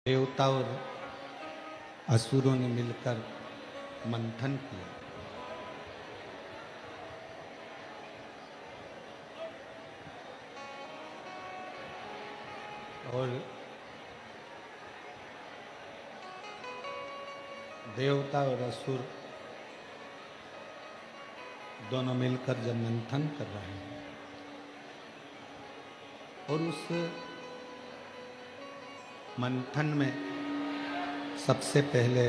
देवता और असुरों ने मिलकर मंथन किया और देवता और असुर दोनों मिलकर जब मंथन कर रहे हैं और उस मंथन में सबसे पहले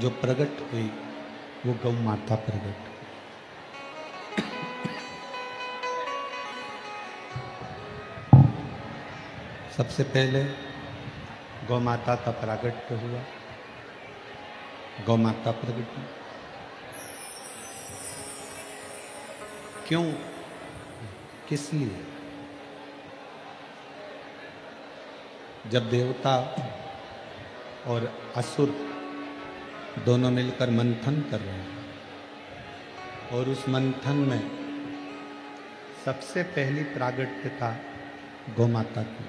जो प्रकट हुई वो गौ माता प्रकट हुई। सबसे पहले गौ माता का प्रागट्य हुआ, गौ माता प्रकट हुई। क्यों, किस लिए? जब देवता और असुर दोनों मिलकर मंथन कर रहे हैं और उस मंथन में सबसे पहली प्रागट्यता गौ माता की।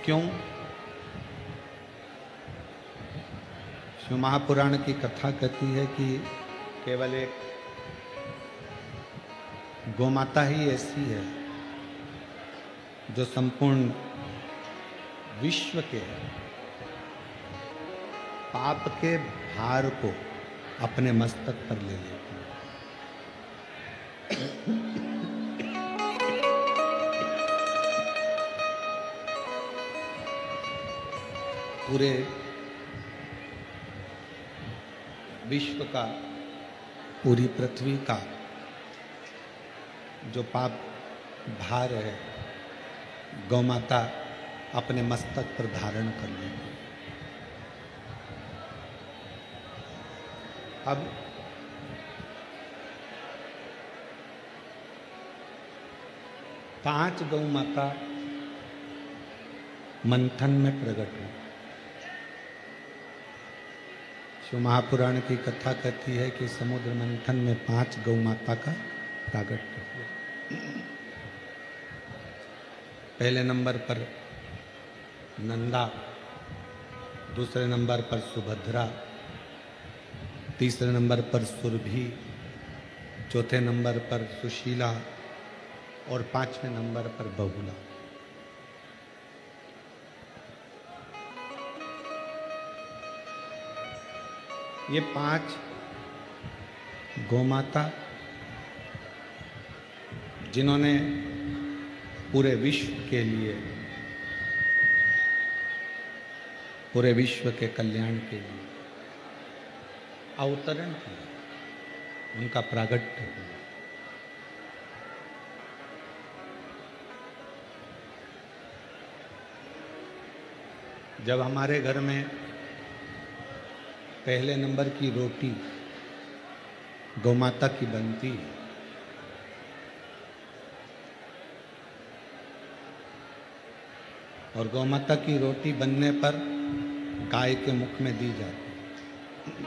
क्यों? शिव महापुराण की कथा कहती है कि केवल एक गौ माता ही ऐसी है जो संपूर्ण विश्व के पाप के भार को अपने मस्तक पर ले लेती है। पूरे विश्व का, पूरी पृथ्वी का जो पाप भार है गौ माता अपने मस्तक पर धारण कर लेती है। अब पांच गौ माता मंथन में प्रकट हुई। शिव महापुराण की कथा कहती है कि समुद्र मंथन में 5 गौ माता का प्रागट्य हुआ। पहले नंबर पर नंदा, दूसरे नंबर पर सुभद्रा, तीसरे नंबर पर सुरभि, चौथे नंबर पर सुशीला और 5वें नंबर पर बहुला। ये 5 गौमाता जिन्होंने पूरे विश्व के लिए, पूरे विश्व के कल्याण के लिए अवतरण किया, उनका प्रागट्य हुआ। जब हमारे घर में पहले नंबर की रोटी गौमाता की बनती है और गौमाता की रोटी बनने पर गाय के मुख में दी जाती है,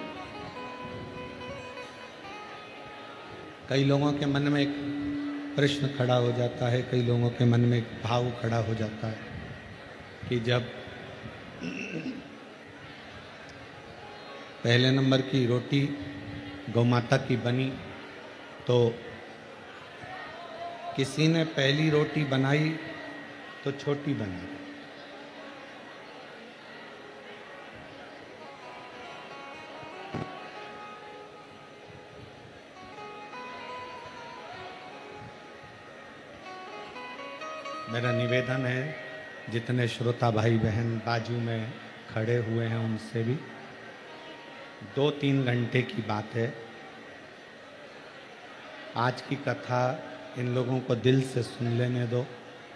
कई लोगों के मन में एक प्रश्न खड़ा हो जाता है, कई लोगों के मन में एक भाव खड़ा हो जाता है कि जब पहले नंबर की रोटी गौमाता की बनी तो किसी ने पहली रोटी बनाई तो छोटी बनी। मेरा निवेदन है जितने श्रोता भाई बहन बाजू में खड़े हुए हैं उनसे भी 2-3 घंटे की बात है। आज की कथा इन लोगों को दिल से सुन लेने दो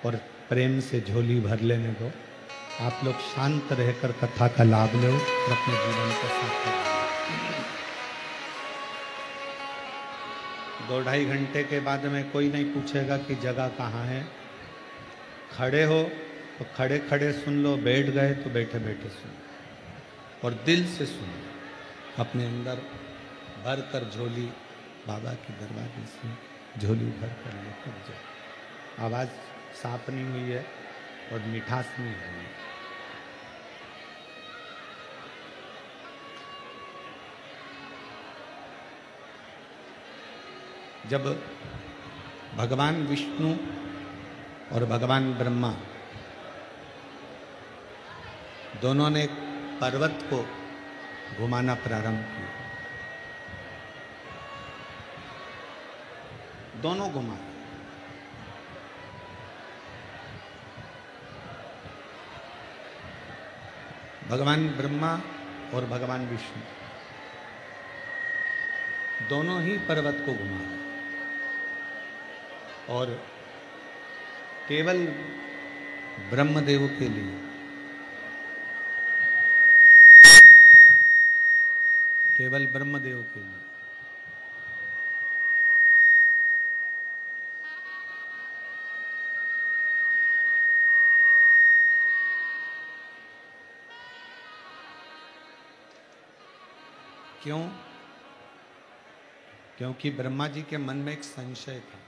और प्रेम से झोली भर लेने दो। आप लोग शांत रहकर कथा का लाभ लो और अपने जीवन को सार्थक करो। 2-2.5 घंटे के बाद में कोई नहीं पूछेगा कि जगह कहाँ है। खड़े हो तो खड़े खड़े सुन लो, बैठ गए तो बैठे बैठे सुनो और दिल से सुनो। अपने अंदर भर कर झोली बाबा के दरवाजे से झोली भर कर लेकर जाओ। आवाज़ साफ नहीं हुई है और मिठास नहीं है। जब भगवान विष्णु और भगवान ब्रह्मा दोनों ने पर्वत को घुमाना प्रारंभ किया, दोनों घुमा, भगवान ब्रह्मा और भगवान विष्णु दोनों ही पर्वत को घुमा, और केवल ब्रह्मदेव के लिए, केवल ब्रह्मदेव के लिए क्यों? क्योंकि ब्रह्मा जी के मन में एक संशय था,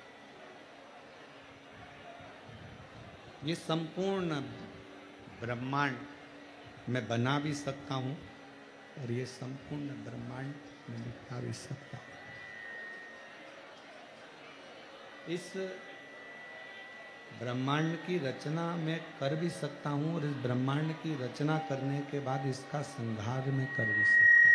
ये संपूर्ण ब्रह्मांड मैं बना भी सकता हूं और ये संपूर्ण ब्रह्मांड में मिटा भी सकता हूं। इस ब्रह्मांड की रचना मैं कर भी सकता हूं और इस ब्रह्मांड की रचना करने के बाद इसका संहार मैं कर भी सकता हूं।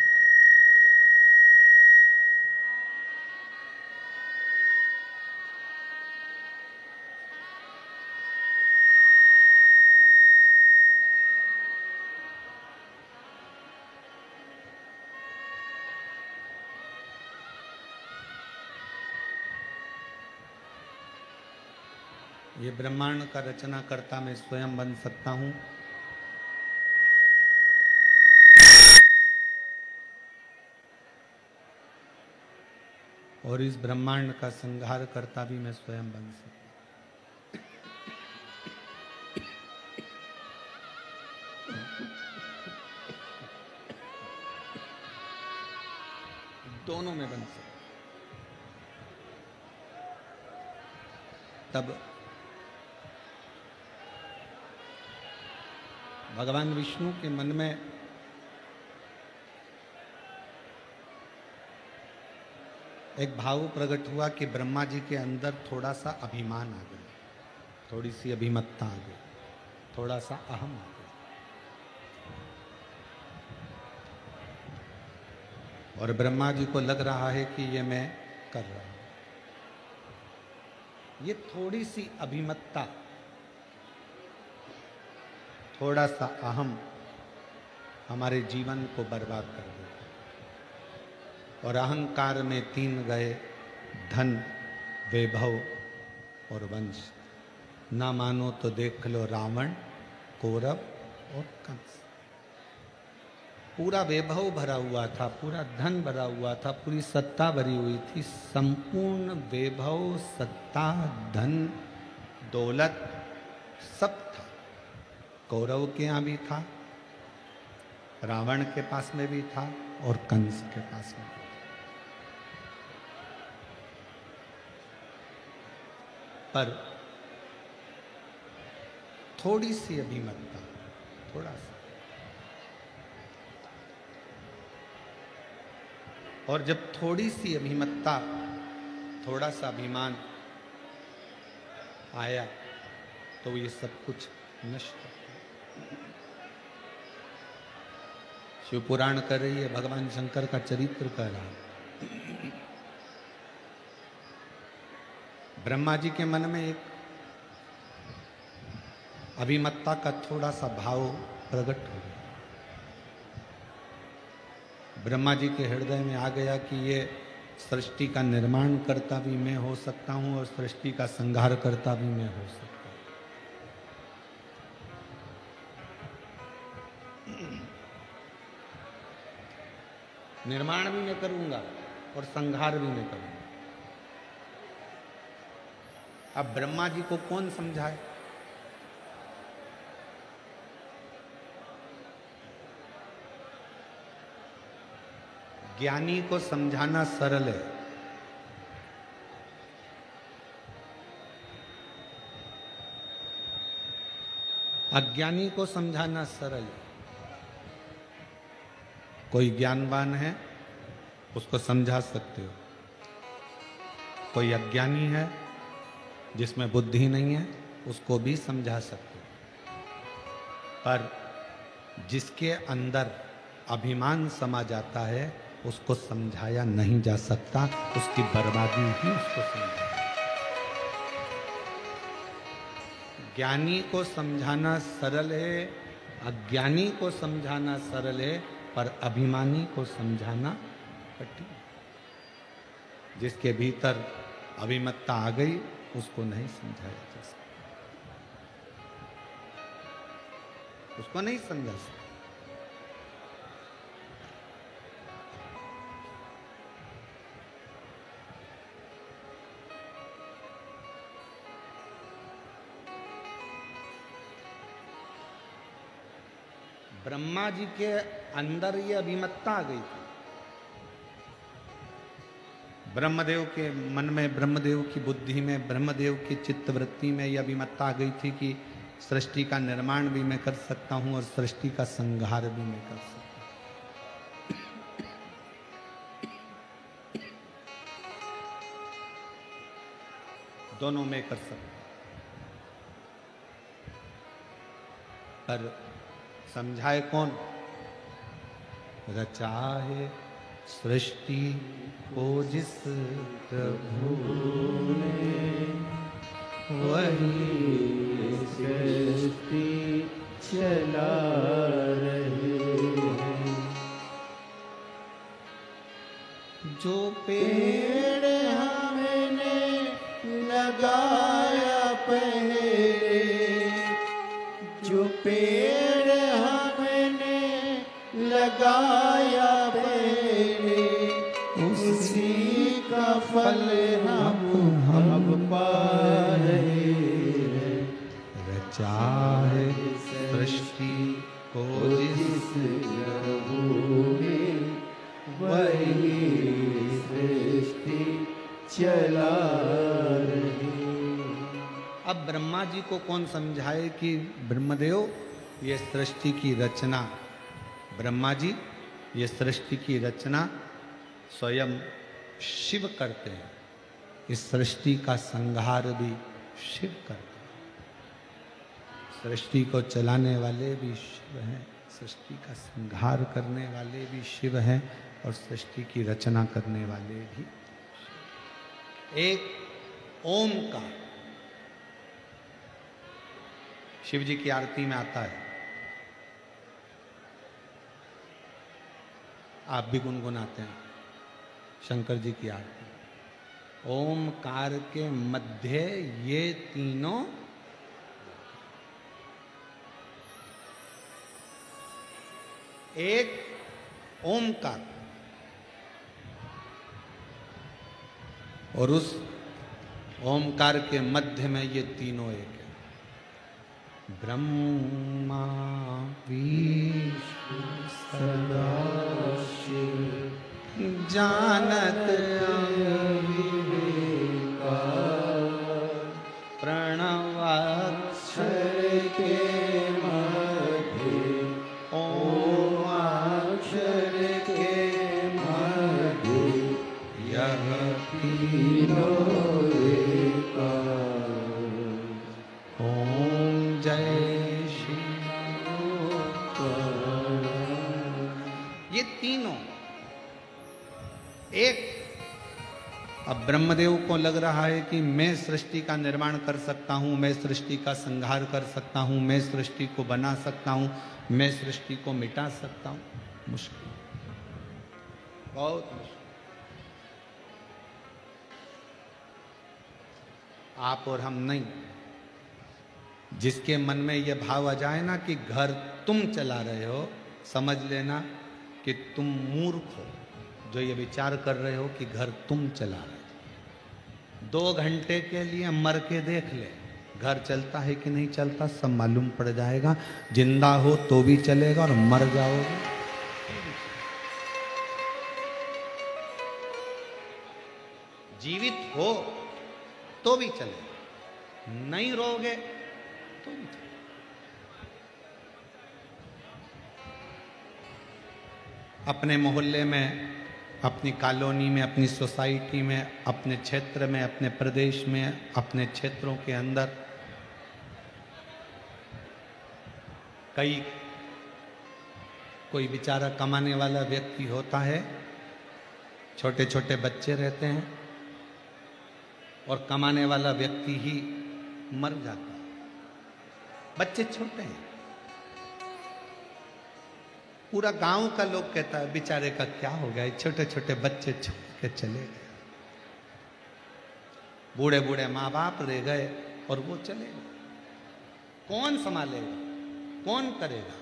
ये ब्रह्मांड का रचना करता मैं स्वयं बन सकता हूं, और इस ब्रह्मांड का संहार करता भी मैं स्वयं बन सकता हूं। दोनों में बन सकता। तब भगवान विष्णु के मन में एक भाव प्रकट हुआ कि ब्रह्मा जी के अंदर थोड़ा सा अभिमान आ गया, थोड़ी सी अभिमत्ता आ गई, थोड़ा सा अहम आ गया, और ब्रह्मा जी को लग रहा है कि ये मैं कर रहा हूं। ये थोड़ी सी अभिमत्ता, थोड़ा सा अहम हमारे जीवन को बर्बाद कर देता, और अहंकार में तीन गए धन, वैभव और वंश। ना मानो तो देख लो रावण, कौरव और कंस। पूरा वैभव भरा हुआ था, पूरा धन भरा हुआ था, पूरी सत्ता भरी हुई थी। संपूर्ण वैभव, सत्ता, धन, दौलत सब था। कौरव के यहाँ भी था, रावण के पास में भी था, और कंस के पास में भी था। पर थोड़ी सी अभिमत्ता, थोड़ा सा, और जब थोड़ी सी अभिमत्ता, थोड़ा सा अभिमान आया तो ये सब कुछ नष्ट हो गया। शिव पुराण कर रही है, भगवान शंकर का चरित्र कह रहा है। ब्रह्मा जी के मन में एक अभिमत्ता का थोड़ा सा भाव प्रकट हो गया। ब्रह्मा जी के हृदय में आ गया कि ये सृष्टि का निर्माण करता भी मैं हो सकता हूं और सृष्टि का संहार करता भी मैं हो सकता हूं। निर्माण भी मैं करूंगा और संहार भी मैं करूंगा। अब ब्रह्मा जी को कौन समझाए? ज्ञानी को समझाना सरल है, अज्ञानी को समझाना सरल है। कोई ज्ञानवान है उसको समझा सकते हो, कोई अज्ञानी है जिसमें बुद्धि नहीं है उसको भी समझा सकते हो, पर जिसके अंदर अभिमान समा जाता है उसको समझाया नहीं जा सकता, उसकी बर्बादी ही उसको समझा। ज्ञानी को समझाना सरल है, अज्ञानी को समझाना सरल है, पर अभिमानी को समझाना कठिन। जिसके भीतर अभिमत्ता आ गई उसको नहीं समझाया जा सकता, उसको नहीं समझा सकता। ब्रह्मा जी के अंदर ये अभिमत्ता आ गई थी। ब्रह्मदेव के मन में, ब्रह्मदेव की बुद्धि में, ब्रह्मदेव की चित्तवृत्ति में यह अभिमत्ता आ गई थी कि सृष्टि का निर्माण भी मैं कर सकता हूं और सृष्टि का संहार भी मैं कर सकता हूं। दोनों में कर सकता हूं। पर समझाए कौन? रचा है सृष्टि को जिस प्रभु ने, वही सृष्टि चला रहे हैं। जो पेड़ हमने लगाया पहले, जो पेड़ लगाया पहले, उसी का फल हम पा रहे हैं। रचा है सृष्टि को जिस प्रभु ने, वही सृष्टि चला रही। अब ब्रह्मा जी को कौन समझाए कि ब्रह्मदेव ये सृष्टि की रचना, ब्रह्मा जी ये सृष्टि की रचना स्वयं शिव करते हैं, इस सृष्टि का संहार भी शिव करते हैं। सृष्टि को चलाने वाले भी शिव हैं, सृष्टि का संहार करने वाले भी शिव हैं, और सृष्टि की रचना करने वाले भी। एक ओमकार शिव जी की आरती में आता है, आप भी गुनगुनाते हैं शंकर जी की आरती। ओमकार के मध्य ये तीनों, एक ओमकार और उस ओमकार के मध्य में ये तीनों एक है। ब्रह्मा विष्णु सदाशिव जानत अविवेका, प्रणवाक्षर के मध्य, ओमाक्षर के मध्य, यह तीनों एका। ओम जय शिव। ये तीनों एक। अब ब्रह्मदेव को लग रहा है कि मैं सृष्टि का निर्माण कर सकता हूं, मैं सृष्टि का संहार कर सकता हूं, मैं सृष्टि को बना सकता हूं, मैं सृष्टि को मिटा सकता हूं। मुश्किल, बहुत मुश्किल। आप और हम नहीं। जिसके मन में यह भाव आ जाए ना कि घर तुम चला रहे हो, समझ लेना कि तुम मूर्ख हो जो ये विचार कर रहे हो कि घर तुम चला रहे हो। 2 घंटे के लिए मर के देख ले, घर चलता है कि नहीं चलता सब मालूम पड़ जाएगा। जिंदा हो तो भी चलेगा और मर जाओगे। जीवित हो तो भी चलेगा, नहीं रहोगे तो भी चलेगा। अपने मोहल्ले में, अपनी कॉलोनी में, अपनी सोसाइटी में, अपने क्षेत्र में, अपने प्रदेश में, अपने क्षेत्रों के अंदर कोई बेचारा कमाने वाला व्यक्ति होता है, छोटे छोटे बच्चे रहते हैं और कमाने वाला व्यक्ति ही मर जाता है। बच्चे छोटे हैं, पूरा गांव का लोग कहता है बेचारे का क्या हो गया, छोटे छोटे बच्चे छोड़ के चले गए, बूढ़े बूढ़े माँ बाप रह गए और वो चले गए। कौन संभालेगा, कौन करेगा?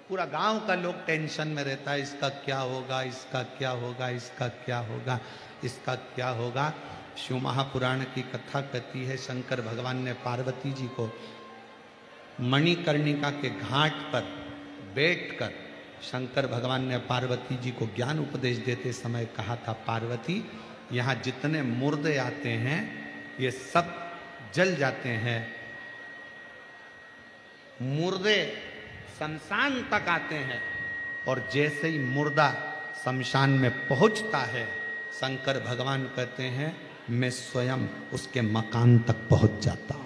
पूरा गांव का लोग टेंशन में रहता है, इसका क्या होगा, इसका क्या होगा, इसका क्या होगा, इसका क्या होगा। शिव महापुराण की कथा कहती है, शंकर भगवान ने पार्वती जी को मणिकर्णिका के घाट पर बैठकर शंकर भगवान ने पार्वती जी को ज्ञान उपदेश देते समय कहा था, पार्वती यहाँ जितने मुर्दे आते हैं ये सब जल जाते हैं, मुर्दे शमशान तक आते हैं और जैसे ही मुर्दा शमशान में पहुंचता है, शंकर भगवान कहते हैं मैं स्वयं उसके मकान तक पहुंच जाता हूं।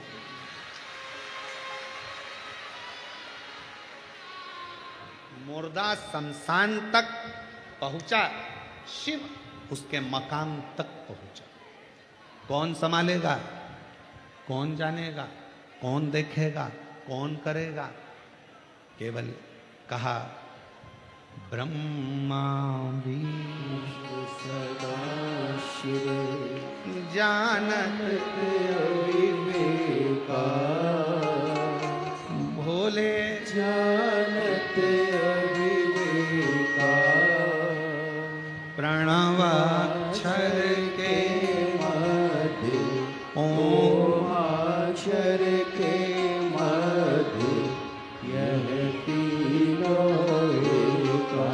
मुर्दा शमशान तक पहुंचा, शिव उसके मकान तक पहुंचा। कौन संभालेगा, कौन जानेगा, कौन देखेगा, कौन करेगा? केवल कहा ब्रह्मा विष्णु सदा शिव जानत विवेका, भोले जानत विवेका, प्रणवाक्षर के मध्य ओम अक्षर के मध्य यह तीनों एका।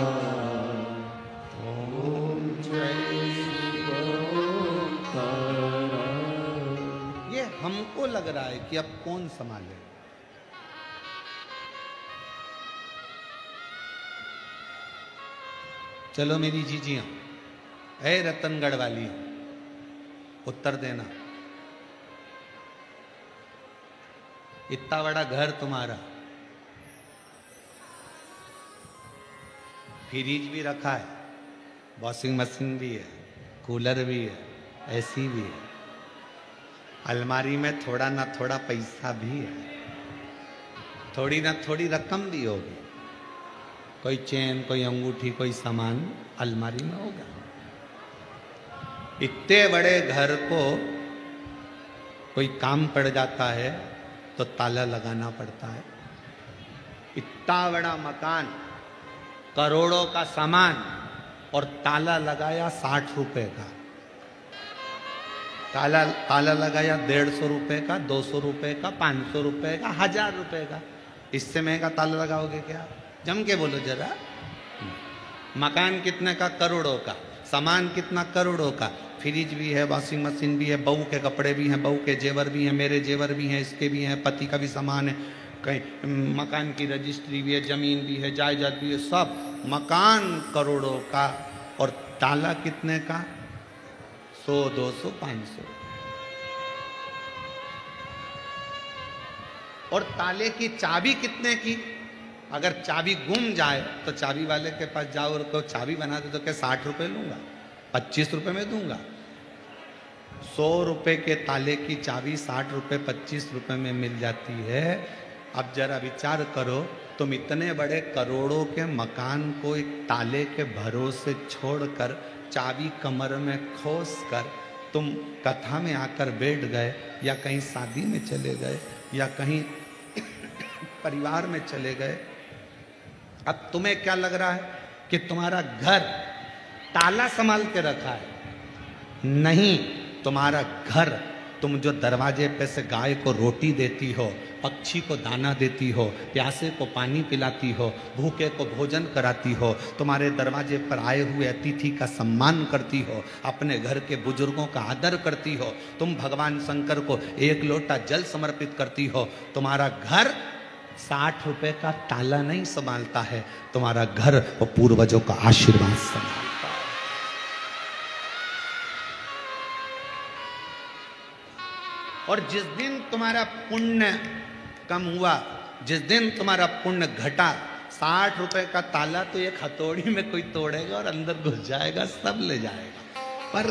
ओम जय शिवोंकार। ये हमको लग रहा है कि अब कौन संभाले। चलो मेरी जीजियां, ऐ रतनगढ़ वाली, उत्तर देना। इतना बड़ा घर तुम्हारा, फ्रिज भी रखा है, वॉशिंग मशीन भी है, कूलर भी है, एसी भी है, अलमारी में थोड़ा ना थोड़ा पैसा भी है, थोड़ी ना थोड़ी रकम भी होगी, कोई चेन, कोई अंगूठी, कोई सामान अलमारी में होगा। इतने बड़े घर को कोई काम पड़ जाता है तो ताला लगाना पड़ता है। इतना बड़ा मकान, करोड़ों का सामान और ताला लगाया 60 रुपए का, ताला लगाया 150 रुपए का, 200 रुपए का, 500 रुपए का, 1000 रुपए का। इससे महंगा ताला लगाओगे क्या? जम के बोलो जरा। मकान कितने का? करोड़ों का। सामान कितना? करोड़ों का। फ्रिज भी है, वॉशिंग मशीन भी है, बहू के कपड़े भी हैं, बहू के जेवर भी हैं, मेरे जेवर भी हैं, इसके भी हैं, पति का भी सामान है, कहीं मकान की रजिस्ट्री भी है, जमीन भी है, जायदाद भी है, सब। मकान करोड़ों का और ताला कितने का? 100, 200, 500। और ताले की चाबी कितने की? अगर चाबी गुम जाए तो चाबी वाले के पास जाओ और कहो चाबी बना दे, तो क्या 60 रुपए लूंगा? 25 रुपए में दूंगा। 100 रुपए के ताले की चाबी 60 रुपए, 25 रुपए में मिल जाती है। अब जरा विचार करो, तुम इतने बड़े करोड़ों के मकान को एक ताले के भरोसे छोड़कर, चाबी कमर में खोस कर तुम कथा में आकर बैठ गए, या कहीं शादी में चले गए, या कहीं परिवार में चले गए। अब तुम्हें क्या लग रहा है कि तुम्हारा घर ताला संभाल के रखा है? नहीं, तुम्हारा घर, तुम जो दरवाजे पे से गाय को रोटी देती हो, पक्षी को दाना देती हो, प्यासे को पानी पिलाती हो, भूखे को भोजन कराती हो, तुम्हारे दरवाजे पर आए हुए अतिथि का सम्मान करती हो, अपने घर के बुजुर्गों का आदर करती हो, तुम भगवान शंकर को 1 लोटा जल समर्पित करती हो, तुम्हारा घर 60 रुपए का ताला नहीं संभालता है, तुम्हारा घर वो पूर्वजों का आशीर्वाद संभालता है। और जिस दिन तुम्हारा पुण्य कम हुआ, जिस दिन तुम्हारा पुण्य घटा, 60 रुपए का ताला तो एक हथौड़ी में कोई तोड़ेगा और अंदर घुस जाएगा, सब ले जाएगा। पर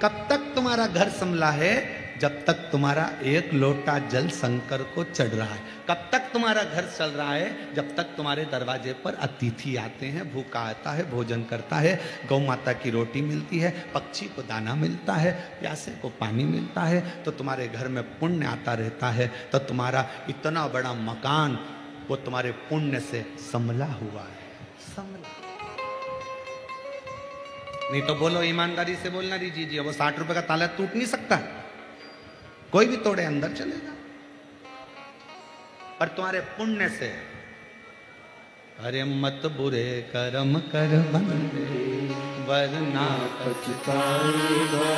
कब तक तुम्हारा घर संभला है? जब तक तुम्हारा एक लोटा जल शंकर को चढ़ रहा है। कब तक तुम्हारा घर चल रहा है? जब तक तुम्हारे दरवाजे पर अतिथि आते हैं, भूखा आता है, भोजन करता है, गौ माता की रोटी मिलती है, पक्षी को दाना मिलता है, प्यासे को पानी मिलता है, तो तुम्हारे घर में पुण्य आता रहता है। तो तुम्हारा इतना बड़ा मकान वो तुम्हारे पुण्य से संभला हुआ है, संभला। नहीं तो बोलो, ईमानदारी से बोलना, रीजी जी वो 60 रुपए का ताला टूट नहीं सकता, कोई भी तोड़े अंदर चलेगा। पर तुम्हारे पुण्य से, अरे मत बुरे कर्म कर बंदे वरना पछताएगा,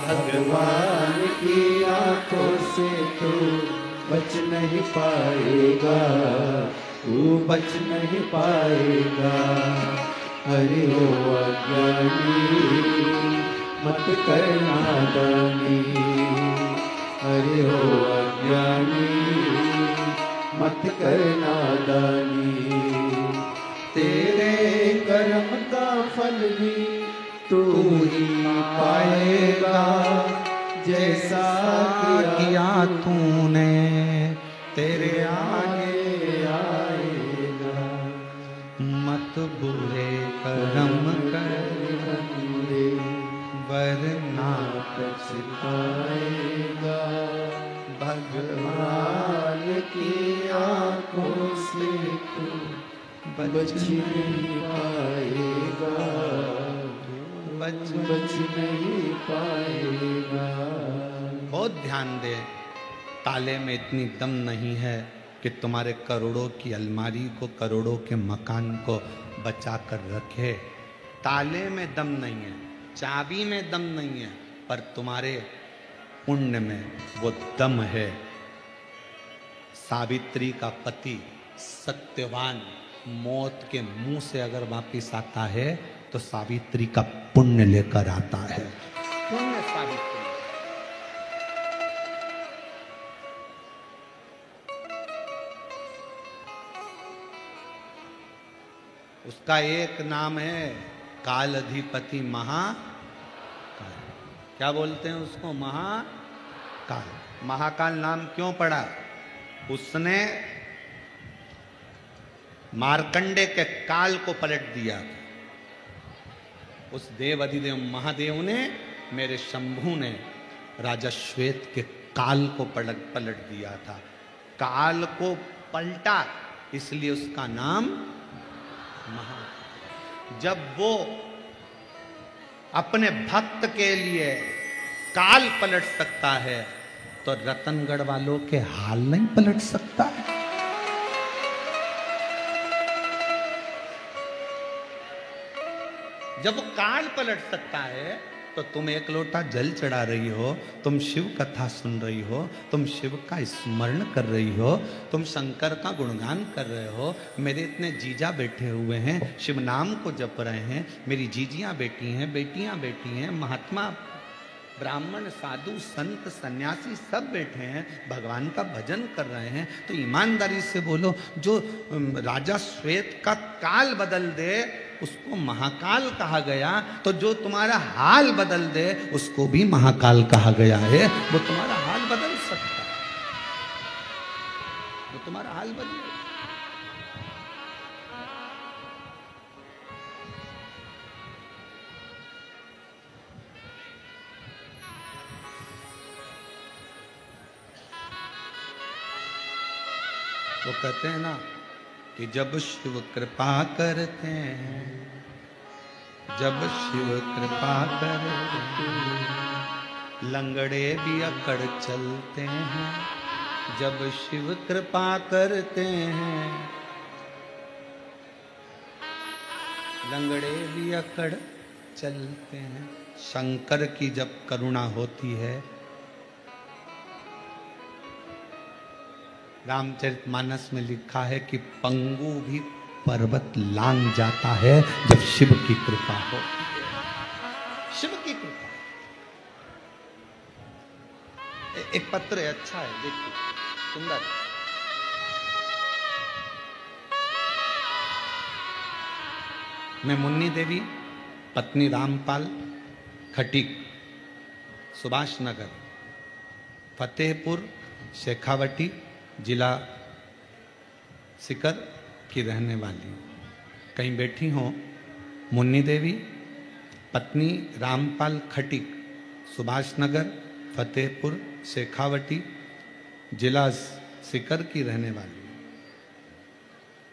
भगवान की आंखों से तू बच नहीं पाएगा, तू बच नहीं पाएगा। हरि हो अज्ञानी मत कर नादानी, हरि हो अज्ञानी मत कर नादानी। तेरे कर्म का फल भी तू ही पाएगा, जैसा किया तूने तेरे आगे आएगा। मत बुरे कर्म कर वरना पछताएगा, भगवान की आंखों से तू बच नहीं पाएगा, बच नहीं पाएगा। बहुत ध्यान दे, ताले में इतनी दम नहीं है कि तुम्हारे करोड़ों की अलमारी को, करोड़ों के मकान को बचा कर रखे। ताले में दम नहीं है, चाबी में दम नहीं है, पर तुम्हारे पुण्य में वो दम है। सावित्री का पति सत्यवान मौत के मुंह से अगर वापिस आता है तो सावित्री का पुण्य लेकर आता है। पुण्य सावित्री, उसका एक नाम है काल अधिपति महाकाल। क्या बोलते हैं उसको? महाकाल। महाकाल नाम क्यों पड़ा? उसने मार्कंडे के काल को पलट दिया। उस देव अधिदेव महादेव ने, मेरे शंभू ने राजा श्वेत के काल को पलट दिया था। काल को पलटा, इसलिए उसका नाम महाकाल। जब वो अपने भक्त के लिए काल पलट सकता है तो रतनगढ़ वालों के हाल नहीं पलट सकता है। जब वो काल पलट सकता है तो तुम एक लोटा जल चढ़ा रही हो, तुम शिव कथा सुन रही हो, तुम शिव का स्मरण कर रही हो, तुम शंकर का गुणगान कर रहे हो। मेरे इतने जीजा बैठे हुए हैं, शिव नाम को जप रहे हैं, मेरी जीजियां बेटी हैं, बेटियां बेटी हैं, महात्मा ब्राह्मण साधु संत सन्यासी सब बैठे हैं, भगवान का भजन कर रहे हैं। तो ईमानदारी से बोलो, जो राजा श्वेत का काल बदल दे उसको महाकाल कहा गया, तो जो तुम्हारा हाल बदल दे उसको भी महाकाल कहा गया है। वो तुम्हारा हाल बदल सकता है, वो तुम्हारा हाल बदल। वो कहते हैं ना कि जब शिव कृपा करते हैं, जब शिव कृपा करते हैं, लंगड़े भी अकड़ चलते हैं। जब शिव कृपा करते हैं, लंगड़े भी अकड़ चलते हैं। शंकर की जब करुणा होती है रामचरितमानस में लिखा है कि पंगु भी पर्वत लांग जाता है जब शिव की कृपा हो। शिव की कृपा। एक पत्र है, अच्छा है, देखिए, सुंदर। मैं मुन्नी देवी, पत्नी रामपाल, खटीक, सुभाष नगर, फतेहपुर, शेखावटी, जिला सीकर की रहने वाली हूं। कहीं बैठी हो मुन्नी देवी, पत्नी रामपाल, खटीक, सुभाष नगर, फतेहपुर, शेखावटी, जिला सीकर की रहने वाली हूं।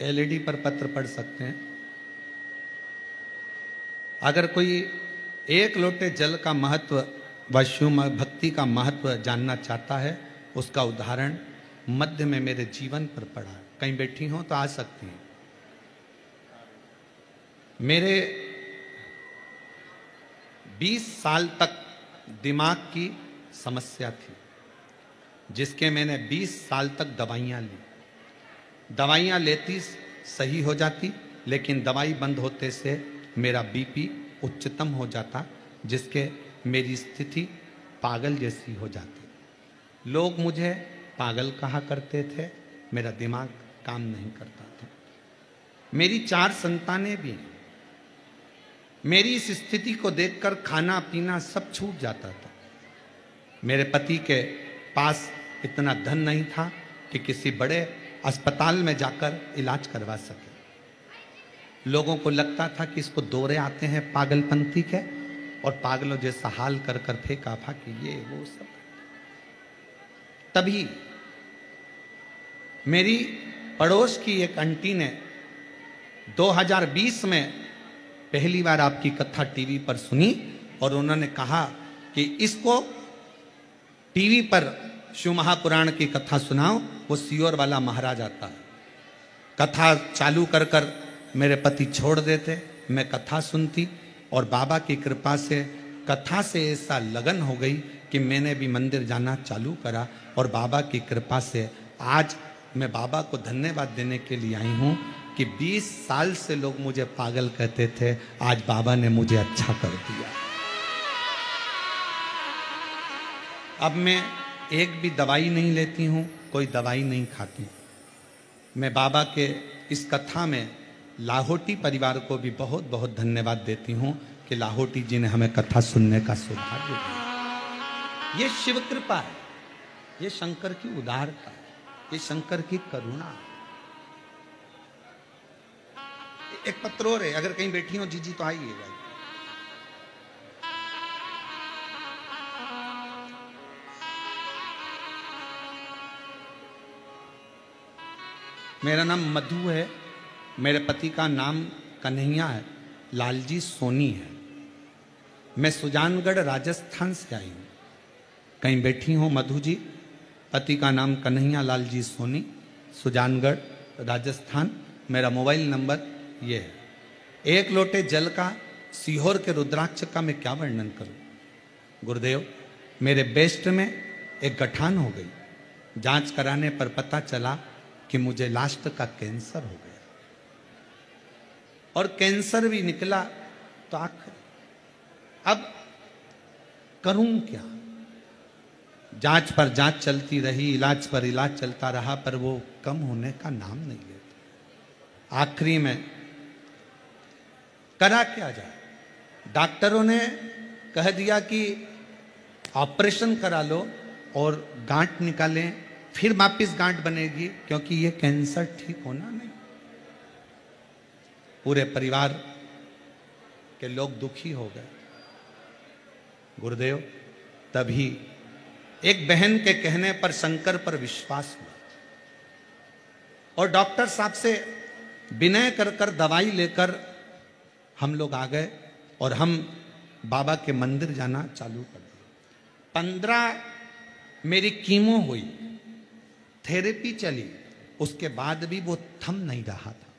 एलईडी पर पत्र पढ़ सकते हैं। अगर कोई एक लोटे जल का महत्व व शिव भक्ति का महत्व जानना चाहता है, उसका उदाहरण मध्य में मेरे जीवन पर पड़ा है। कहीं बैठी हो तो आ सकती हैं। मेरे 20 साल तक दिमाग की समस्या थी, जिसके मैंने 20 साल तक दवाइयां ली। दवाइयां लेती सही हो जाती, लेकिन दवाई बंद होते से मेरा बीपी उच्चतम हो जाता, जिसके मेरी स्थिति पागल जैसी हो जाती। लोग मुझे पागल कहा करते थे, मेरा दिमाग काम नहीं करता था। मेरी 4 संतानें भी हैं। मेरी इस स्थिति को देखकर खाना पीना सब छूट जाता था। मेरे पति के पास इतना धन नहीं था कि किसी बड़े अस्पताल में जाकर इलाज करवा सके। लोगों को लगता था कि इसको दौरे आते हैं पागलपंथी के, और पागलों जैसा हाल कर कर फेंका फाकी ये वो सब। तभी मेरी पड़ोस की एक आंटी ने 2020 में पहली बार आपकी कथा टीवी पर सुनी, और उन्होंने कहा कि इसको टीवी पर शिव महापुराण की कथा सुनाओ, वो सियोर वाला महाराज आता है। कथा चालू कर कर मेरे पति छोड़ देते, मैं कथा सुनती, और बाबा की कृपा से कथा से ऐसा लगन हो गई कि मैंने भी मंदिर जाना चालू करा। और बाबा की कृपा से आज मैं बाबा को धन्यवाद देने के लिए आई हूँ कि 20 साल से लोग मुझे पागल कहते थे, आज बाबा ने मुझे अच्छा कर दिया। अब मैं एक भी दवाई नहीं लेती हूँ, कोई दवाई नहीं खाती। मैं बाबा के इस कथा में लाहोटी परिवार को भी बहुत बहुत धन्यवाद देती हूँ कि लाहोटी जी ने हमें कथा सुनने का सौभाग्य दिया। ये शिव कृपा है, ये शंकर की उदारता है, ये शंकर की करुणा है। एक पत्र और है, अगर कहीं बैठी हो जीजी तो आइएगा। मेरा नाम मधु है, मेरे पति का नाम कन्हैया है, लालजी सोनी है। मैं सुजानगढ़ राजस्थान से आई हूँ। कहीं बैठी हो मधु जी, पति का नाम कन्हैया लालजी सोनी, सुजानगढ़ राजस्थान। मेरा मोबाइल नंबर ये है। एक लोटे जल का, सीहोर के रुद्राक्ष का मैं क्या वर्णन करूं। गुरुदेव, मेरे बेस्ट में एक गठान हो गई। जांच कराने पर पता चला कि मुझे लास्ट का कैंसर हो गया, और कैंसर भी निकला तो आखिर अब करूं क्या। जांच पर जांच चलती रही, इलाज पर इलाज चलता रहा, पर वो कम होने का नाम नहीं लेता। आखिरी में करा क्या जाए। डॉक्टरों ने कह दिया कि ऑपरेशन करा लो और गांठ निकालें, फिर वापिस गांठ बनेगी, क्योंकि ये कैंसर ठीक होना नहीं। पूरे परिवार के लोग दुखी हो गए। गुरुदेव, तभी एक बहन के कहने पर शंकर पर विश्वास हुआ, और डॉक्टर साहब से विनय कर कर दवाई लेकर हम लोग आ गए, और हम बाबा के मंदिर जाना चालू कर दिया। 15 मेरी कीमो हुई, थेरेपी चली, उसके बाद भी वो थम नहीं रहा था।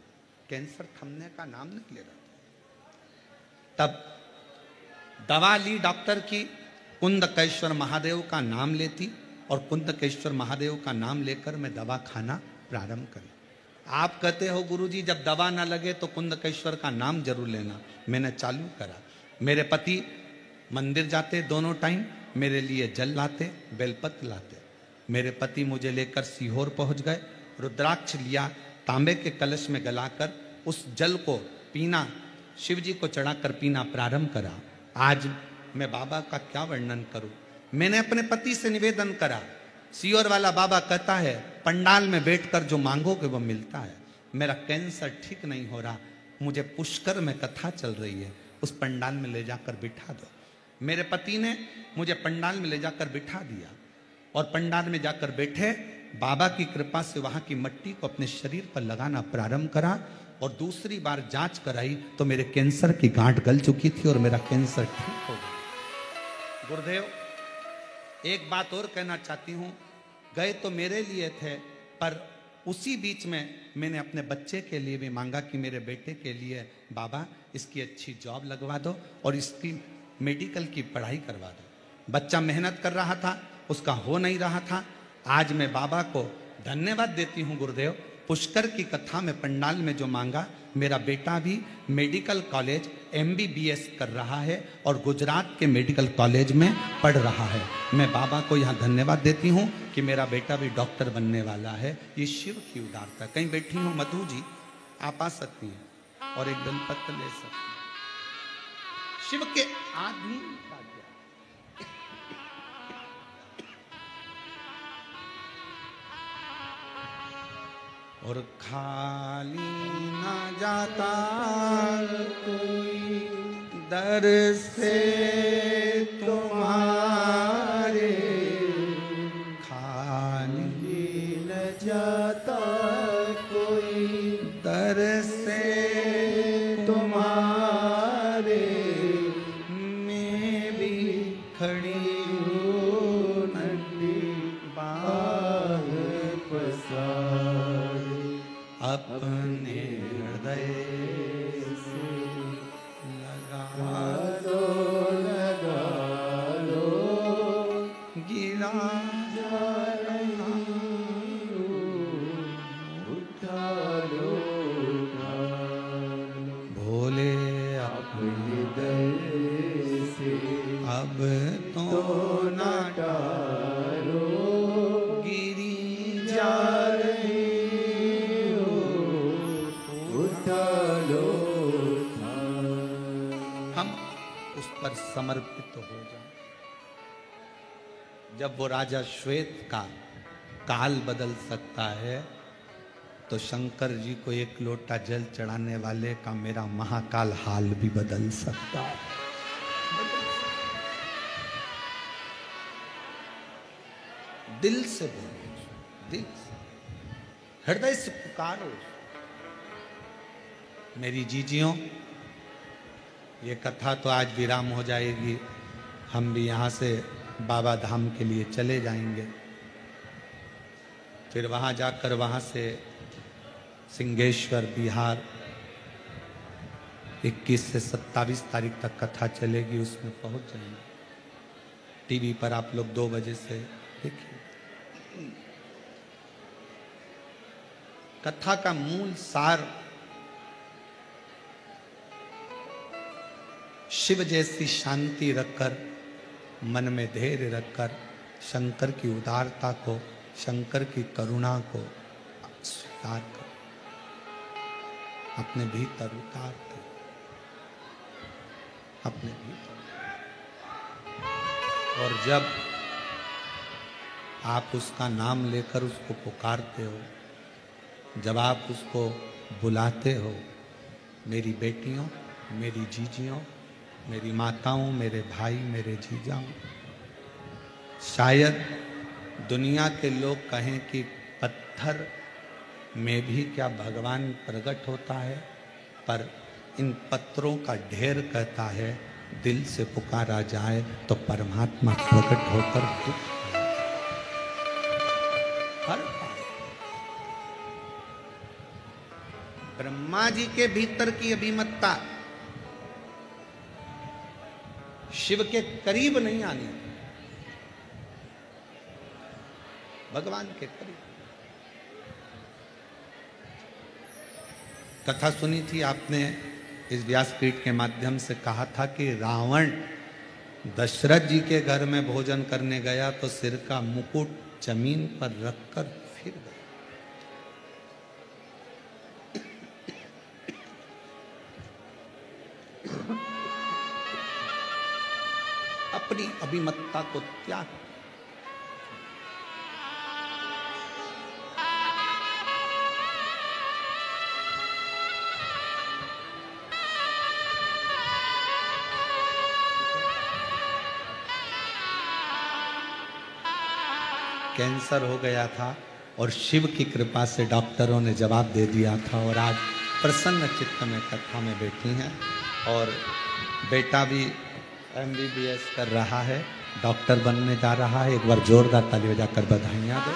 कैंसर थमने का नाम नहीं ले रहा था। तब दवा ली डॉक्टर की, कुंदकेश्वर महादेव का नाम लेती, और कुंदकेश्वर महादेव का नाम लेकर मैं दवा खाना प्रारंभ करूं। आप कहते हो गुरुजी जब दवा ना लगे तो कुंदकेश्वर का नाम जरूर लेना। मैंने चालू करा। मेरे पति मंदिर जाते दोनों टाइम, मेरे लिए जल लाते, बेलपत्र लाते। मेरे पति मुझे लेकर सीहोर पहुंच गए। रुद्राक्ष लिया, तांबे के कलश में गलाकर उस जल को पीना, शिव जी को चढ़ाकर पीना प्रारंभ करा। आज मैं बाबा का क्या वर्णन करूं। मैंने अपने पति से निवेदन करा। सीहोर वाला बाबा कहता है पंडाल में बैठकर जो मांगोगे वो मिलता है। मेरा कैंसर ठीक नहीं हो रहा, मुझे पुष्कर में कथा चल रही है, उस पंडाल में ले जाकर बिठा दो। मेरे पति ने मुझे पंडाल में ले जाकर बिठा दिया और पंडाल में जाकर बैठे। बाबा की कृपा से वहां की मिट्टी को अपने शरीर पर लगाना प्रारंभ करा और दूसरी बार जांच कराई तो मेरे कैंसर की गांठ गल चुकी थी और मेरा कैंसर ठीक हो गया। गुरुदेव एक बात और कहना चाहती हूं, गए तो मेरे लिए थे, पर उसी बीच में मैंने अपने बच्चे के लिए भी मांगा कि मेरे बेटे के लिए बाबा इसकी अच्छी जॉब लगवा दो और इसकी मेडिकल की पढ़ाई करवा दो। बच्चा मेहनत कर रहा था, उसका हो नहीं रहा था। आज मैं बाबा को धन्यवाद देती हूँ गुरुदेव। पुष्कर की कथा में पंडाल में जो मांगा, मेरा बेटा भी मेडिकल कॉलेज MBBS कर रहा है और गुजरात के मेडिकल कॉलेज में पढ़ रहा है। मैं बाबा को यहाँ धन्यवाद देती हूँ कि मेरा बेटा भी डॉक्टर बनने वाला है। ये शिव की उदारता। कहीं बैठी हूँ मधु जी, आप आ सकती हैं और एक बेलपत्र ले सकती हैं। शिव के आधीन और खाली ना जाता कोई दर से तुम्हारे, खाली न जाता कोई दर से तुम्हारे, मैं भी खड़ी हूँ नंदी बाह पसार, अपने हृदय से लगा लो गिरा जा रहा उठा लो भोले अपने हृदय से अब तो ना डालो गिरी जा पर समर्पित हो जाए। जब वो राजा श्वेत का काल बदल सकता है तो शंकर जी को एक लोटा जल चढ़ाने वाले का मेरा महाकाल हाल भी बदल सकता है। दिल से बोलो, दिल से, हृदय से पुकारो। मेरी जीजियों, ये कथा तो आज विराम हो जाएगी। हम भी यहाँ से बाबा धाम के लिए चले जाएंगे। फिर वहाँ जाकर वहाँ से सिंहेश्वर बिहार 21 से 27 तारीख तक कथा चलेगी, उसमें पहुँच जाएंगे। टीवी पर आप लोग 2 बजे से देखिए। कथा का मूल सार शिव जैसी शांति रखकर, मन में धैर्य रखकर शंकर की उदारता को, शंकर की करुणा को स्वीकार कर अपने भीतर उतारते, अपने भीतर। और जब आप उसका नाम लेकर उसको पुकारते हो, जब आप उसको बुलाते हो, मेरी बेटियों, मेरी जीजियों, मेरी माताओं, मेरे भाई, मेरे जीजाओं, शायद दुनिया के लोग कहें कि पत्थर में भी क्या भगवान प्रकट होता है, पर इन पत्थरों का ढेर कहता है दिल से पुकारा जाए तो परमात्मा प्रकट होकर दुख हर पाए। ब्रह्मा जी के भीतर की अभिमतता शिव के करीब नहीं आनी। भगवान के करीब। कथा सुनी थी आपने, इस व्यासपीठ के माध्यम से कहा था कि रावण दशरथ जी के घर में भोजन करने गया तो सिर का मुकुट जमीन पर रखकर फिर गया। अपनी अभिमतता को त्याग। कैंसर हो गया था और शिव की कृपा से डॉक्टरों ने जवाब दे दिया था और आज प्रसन्न चित्त में कथा में बैठी हैं और बेटा भी MBBS कर रहा है, डॉक्टर बनने जा रहा है। एक बार जोरदार ताली बजाकर बधाइयां दो।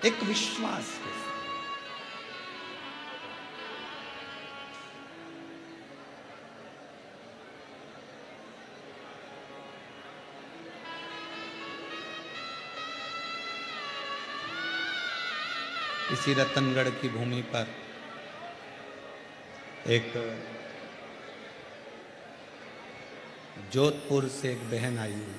एक विश्वास के साथ इसी रतनगढ़ की भूमि पर एक जोधपुर से एक बहन आई हुई,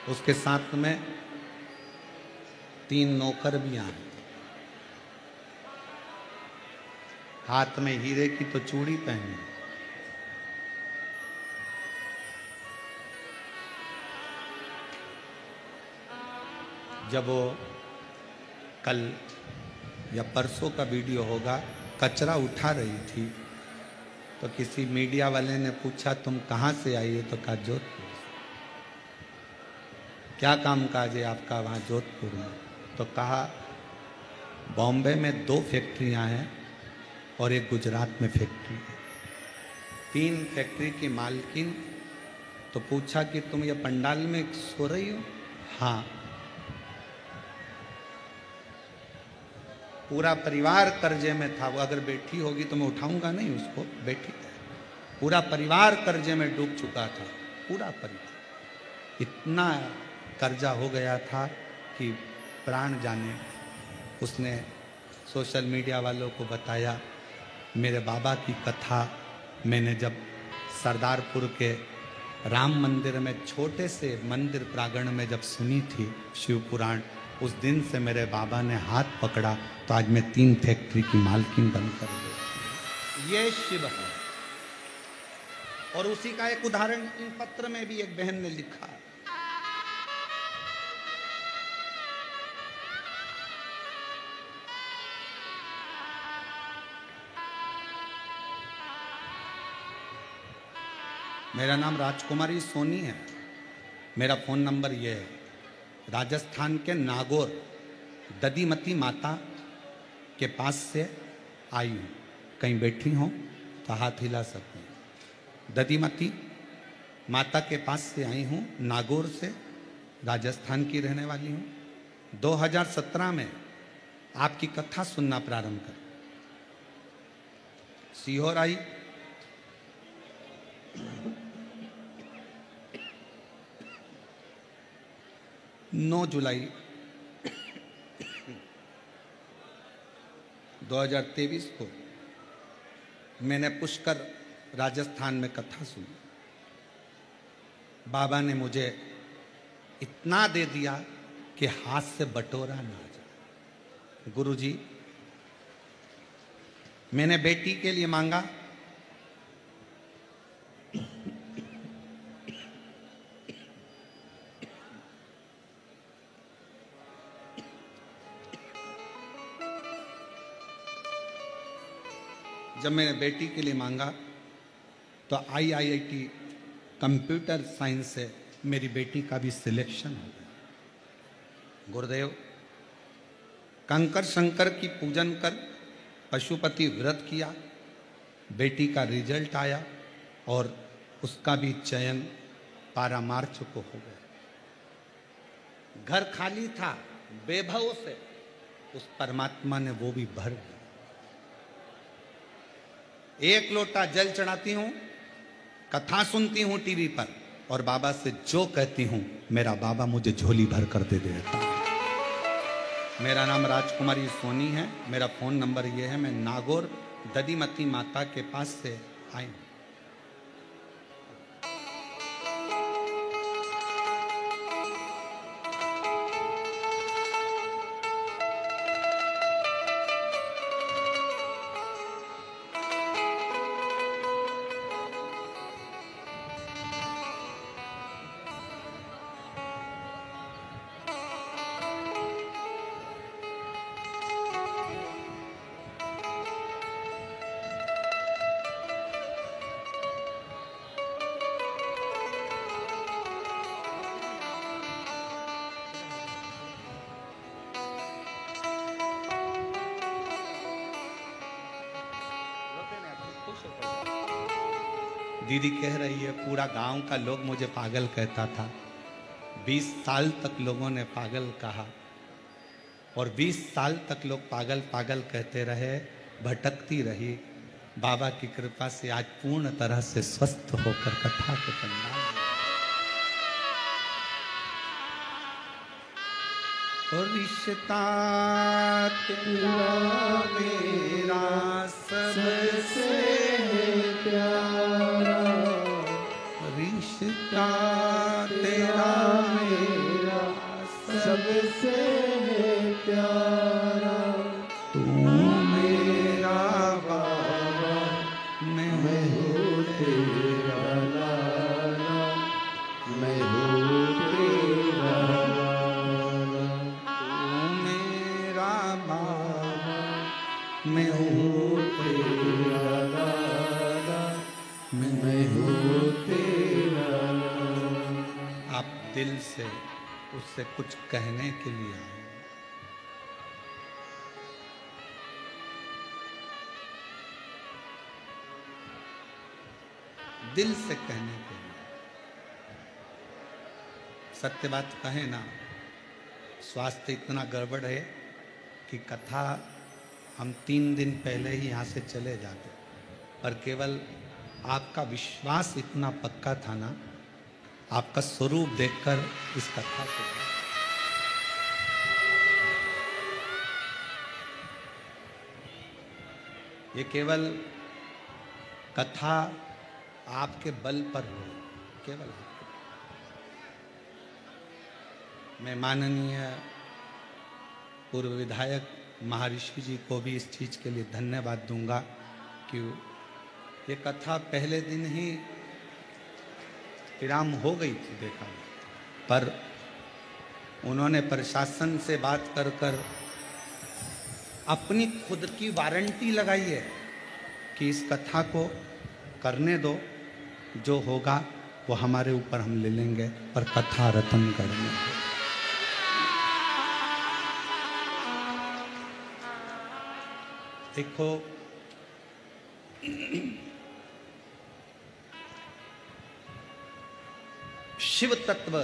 उसके साथ में 3 नौकर भी आए, हाथ में हीरे की तो चूड़ी पहनी। जब वो कल या परसों का वीडियो होगा, कचरा उठा रही थी तो किसी मीडिया वाले ने पूछा तुम कहाँ से आई हो, तो कहा जोधपुर। क्या काम काज है आपका वहाँ जोधपुर में? तो कहा बॉम्बे में 2 फैक्ट्रियाँ हैं और एक गुजरात में फैक्ट्री है, 3 फैक्ट्री की मालकिन। तो पूछा कि तुम ये पंडाल में सो रही हो? हाँ। पूरा परिवार कर्जे में था, वो अगर बैठी होगी तो मैं उठाऊंगा नहीं उसको, बैठी है। पूरा परिवार कर्जे में डूब चुका था, पूरा परिवार। इतना कर्जा हो गया था कि प्राण जाने। उसने सोशल मीडिया वालों को बताया, मेरे बाबा की कथा मैंने जब सरदारपुर के राम मंदिर में छोटे से मंदिर प्रांगण में जब सुनी थी शिव पुराण, उस दिन से मेरे बाबा ने हाथ पकड़ा तो आज मैं 3 फैक्ट्री की मालकिन बनकर गई। ये शिव है। और उसी का एक उदाहरण इन पत्र में भी एक बहन ने लिखा। मेरा नाम राजकुमारी सोनी है, मेरा फ़ोन नंबर ये है। राजस्थान के नागौर दधीमती माता के पास से आई हूँ, कहीं बैठी हों तो हाथ हिला सकती हूँ। दधीमती माता के पास से आई हूँ, नागौर से, राजस्थान की रहने वाली हूँ। 2017 में आपकी कथा सुनना प्रारंभ कर सीहोर आई। 9 जुलाई 2023 को मैंने पुष्कर राजस्थान में कथा सुनी। बाबा ने मुझे इतना दे दिया कि हाथ से बटोरा ना जाए। गुरुजी, मैंने बेटी के लिए मांगा, जब मैंने बेटी के लिए मांगा तो IIT कंप्यूटर साइंस से मेरी बेटी का भी सिलेक्शन हो गया। गुरुदेव, कंकर शंकर की पूजन कर पशुपति व्रत किया, बेटी का रिजल्ट आया और उसका भी चयन 12 मार्च को हो गया। घर खाली था, बेभव से उस परमात्मा ने वो भी भर दिया। एक लोटा जल चढ़ाती हूं, कथा सुनती हूं टीवी पर, और बाबा से जो कहती हूं मेरा बाबा मुझे झोली भर कर दे देता है। मेरा नाम राजकुमारी सोनी है, मेरा फोन नंबर ये है। मैं नागौर ददीमती माता के पास से आई हूं। दीदी कह रही है पूरा गांव का लोग मुझे पागल कहता था। 20 साल तक लोगों ने पागल कहा, और 20 साल तक लोग पागल पागल कहते रहे, भटकती रही। बाबा की कृपा से आज पूर्ण तरह से स्वस्थ होकर कथा के पंडाल में। और रिश्ता तेरा मेरा सबसे प्यारा, रिश्ता तेरा मेरा सबसे प्यारा, तू मेरा बाबा, मैं हूँ तेरा लाला, मैं हूँ तेरा लाला, तू मेरा बाबा, मैं मैं हूँ हूँ तेरा लाला, मैं हूँ तेरा लाला। आप दिल से उससे कुछ कहने के लिए आए। दिल से कहने के लिए। सत्य बात कहे ना, स्वास्थ्य इतना गड़बड़ है कि कथा हम 3 दिन पहले ही यहाँ से चले जाते, पर केवल आपका विश्वास इतना पक्का था ना, आपका स्वरूप देखकर इस कथा को। ये केवल कथा आपके बल पर हो, केवल आपके। मैं माननीय पूर्व विधायक महर्षि जी को भी इस चीज के लिए धन्यवाद दूंगा कि ये कथा पहले दिन ही विराम हो गई थी देखा, पर उन्होंने प्रशासन से बात कर कर अपनी खुद की वारंटी लगाई है कि इस कथा को करने दो, जो होगा वो हमारे ऊपर हम ले लेंगे, पर कथा रतनगढ़ में है। देखो शिव तत्व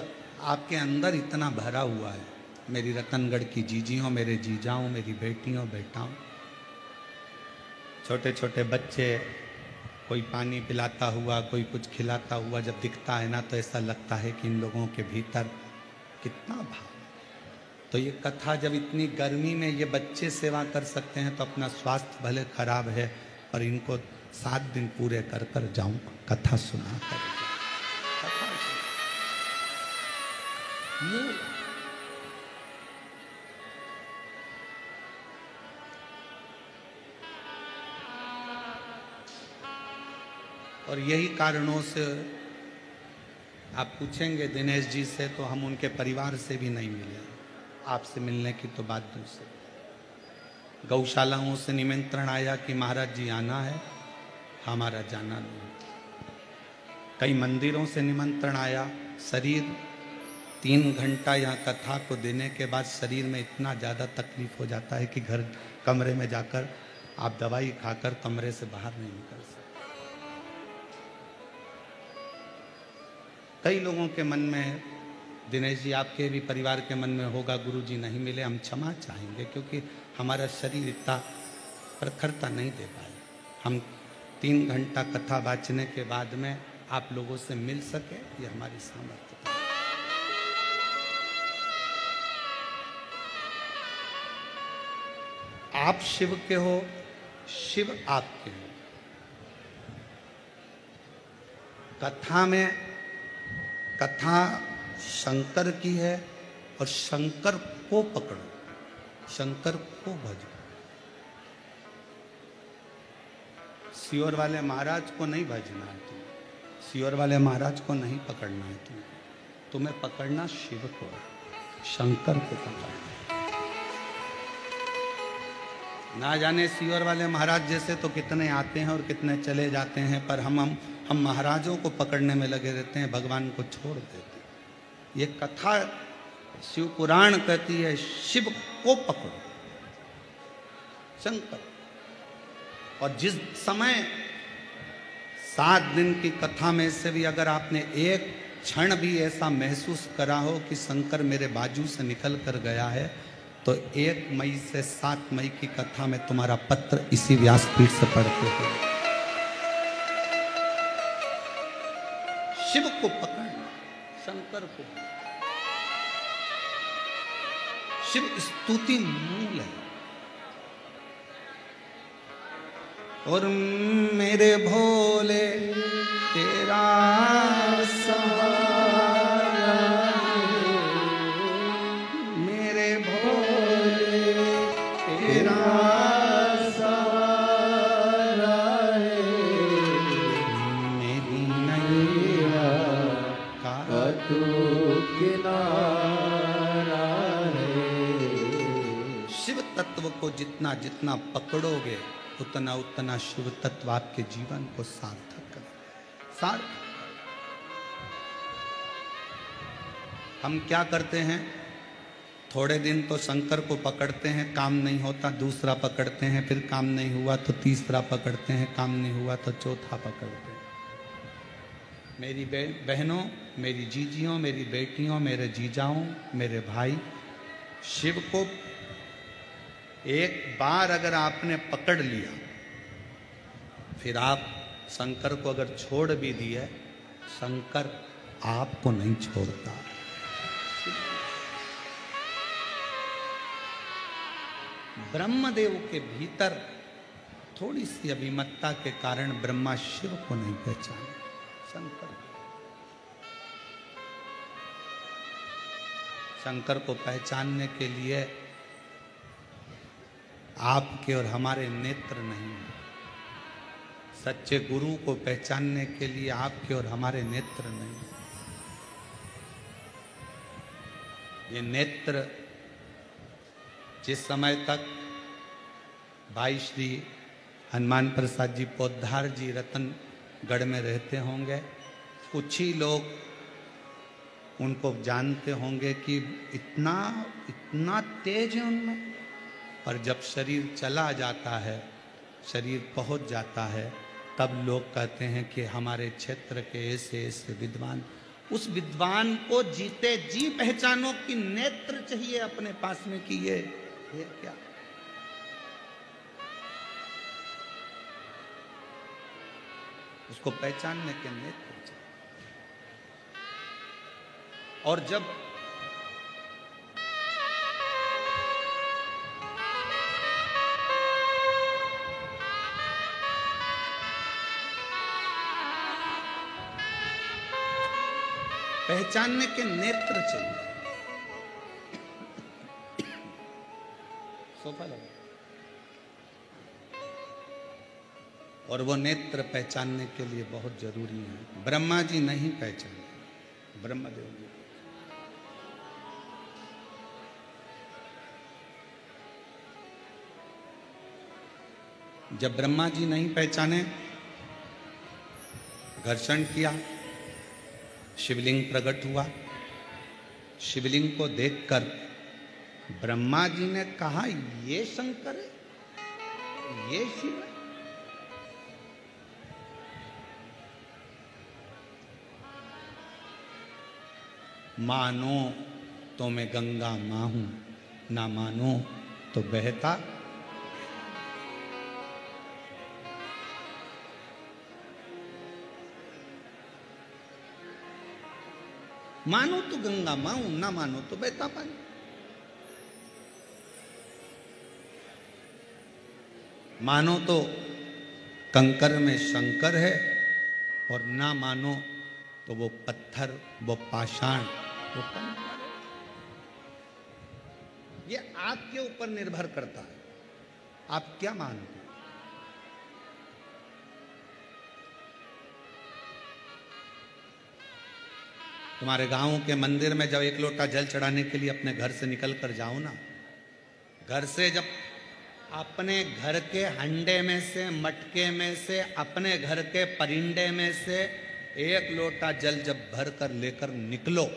आपके अंदर इतना भरा हुआ है। मेरी रतनगढ़ की जीजियों, मेरे जीजाओं, मेरी बेटियों बेटाओं, छोटे छोटे बच्चे, कोई पानी पिलाता हुआ, कोई कुछ खिलाता हुआ जब दिखता है ना, तो ऐसा लगता है कि इन लोगों के भीतर कितना भाव। तो ये कथा जब इतनी गर्मी में ये बच्चे सेवा कर सकते हैं, तो अपना स्वास्थ्य भले खराब है, पर इनको 7 दिन पूरे कर कर जाऊं कथा सुना कर। और यही कारणों से आप पूछेंगे दिनेश जी से, तो हम उनके परिवार से भी नहीं मिले। आपसे मिलने की तो बात दूसरी। गौशालाओं से निमंत्रण आया कि महाराज जी आना है, हमारा जाना नहीं। कई मंदिरों से निमंत्रण आया। शरीर 3 घंटा यहाँ कथा को देने के बाद शरीर में इतना ज़्यादा तकलीफ हो जाता है कि घर कमरे में जाकर आप दवाई खाकर कमरे से बाहर नहीं निकल सकते। कई लोगों के मन में दिनेश जी आपके भी परिवार के मन में होगा गुरु जी नहीं मिले, हम क्षमा चाहेंगे क्योंकि हमारा शरीर इतना प्रखरता नहीं दे पाए। हम 3 घंटा कथा वाचने के बाद में आप लोगों से मिल सके, ये हमारी सामर्थ्य है। आप शिव के हो, शिव आपके हो। कथा में कथा शंकर की है और शंकर को पकड़ो, शंकर को भजो। सियोर वाले महाराज को नहीं भजना है तुम्हें, सियोर वाले महाराज को नहीं पकड़ना है तुम्हें पकड़ना शिव को है, शंकर को पकड़ना। ना जाने सियोर वाले महाराज जैसे तो कितने आते हैं और कितने चले जाते हैं, पर हम महाराजों को पकड़ने में लगे रहते हैं, भगवान को छोड़ देते हैं। ये कथा शिव पुराण कहती है शिव को पकड़ो, शंकर। और जिस समय 7 दिन की कथा में से भी अगर आपने एक क्षण भी ऐसा महसूस करा हो कि शंकर मेरे बाजू से निकल कर गया है, तो 1 मई से 7 मई की कथा में तुम्हारा पत्र इसी व्यासपीठ से पढ़ते हो। शिव को पकड़ना, शंकर को। शिव स्तुति मूल है। और मेरे भोले तेरा सहारा है, मेरे भोले तेरा सहारा है, मेरी नैया का तू किनारा है। शिव तत्व को जितना जितना पकड़ोगे उतना उतना शिव तत्व आपके जीवन को सार्थक करे। हम क्या करते हैं, थोड़े दिन तो शंकर को पकड़ते हैं, काम नहीं होता, दूसरा पकड़ते हैं, फिर काम नहीं हुआ तो तीसरा पकड़ते हैं, काम नहीं हुआ तो चौथा पकड़ते हैं। मेरी बहनों, मेरी जीजियों, मेरी बेटियों, मेरे जीजाओं, मेरे भाई, शिव को एक बार अगर आपने पकड़ लिया, फिर आप शंकर को अगर छोड़ भी दिए, शंकर आपको नहीं छोड़ता। ब्रह्मदेव के भीतर थोड़ी सी अभिमतता के कारण ब्रह्मा शिव को नहीं पहचाने, शंकर को पहचानने के लिए आपके और हमारे नेत्र नहीं है। सच्चे गुरु को पहचानने के लिए आपके और हमारे नेत्र नहीं है। ये नेत्र जिस समय तक भाई श्री हनुमान प्रसाद जी पोद्दार जी रतनगढ़ में रहते होंगे, कुछ ही लोग उनको जानते होंगे कि इतना इतना तेज है उनमें। पर जब शरीर चला जाता है, शरीर पहुंच जाता है, तब लोग कहते हैं कि हमारे क्षेत्र के ऐसे ऐसे विद्वान। उस विद्वान को जीते जी पहचानो कि नेत्र चाहिए अपने पास में कि ये क्या। उसको पहचानने के नेत्र चाहिए। और जब पहचानने के नेत्र चाहिए। सोफा लगा। और वो नेत्र पहचानने के लिए बहुत जरूरी है। ब्रह्मा जी नहीं पहचाने, ब्रह्मदेव जी। जब ब्रह्मा जी नहीं पहचाने, घर्षण किया, शिवलिंग प्रकट हुआ। शिवलिंग को देखकर ब्रह्मा जी ने कहा, ये शंकर है, ये शिव है। मानो तो मैं गंगा माँ हूं, ना मानो तो बहता। मानो तो गंगा माँ हूं, ना मानो तो बहता पानी। मानो तो कंकर में शंकर है, और ना मानो तो वो पत्थर, वो पाषाण, वो कंकर। ये आपके ऊपर निर्भर करता है, आप क्या मानते हैं। तुम्हारे गांव के मंदिर में जब एक लोटा जल चढ़ाने के लिए अपने घर से निकल कर जाओ ना, घर से जब अपने घर के हंडे में से, मटके में से, अपने घर के परिंडे में से एक लोटा जल जब भर कर लेकर निकलो,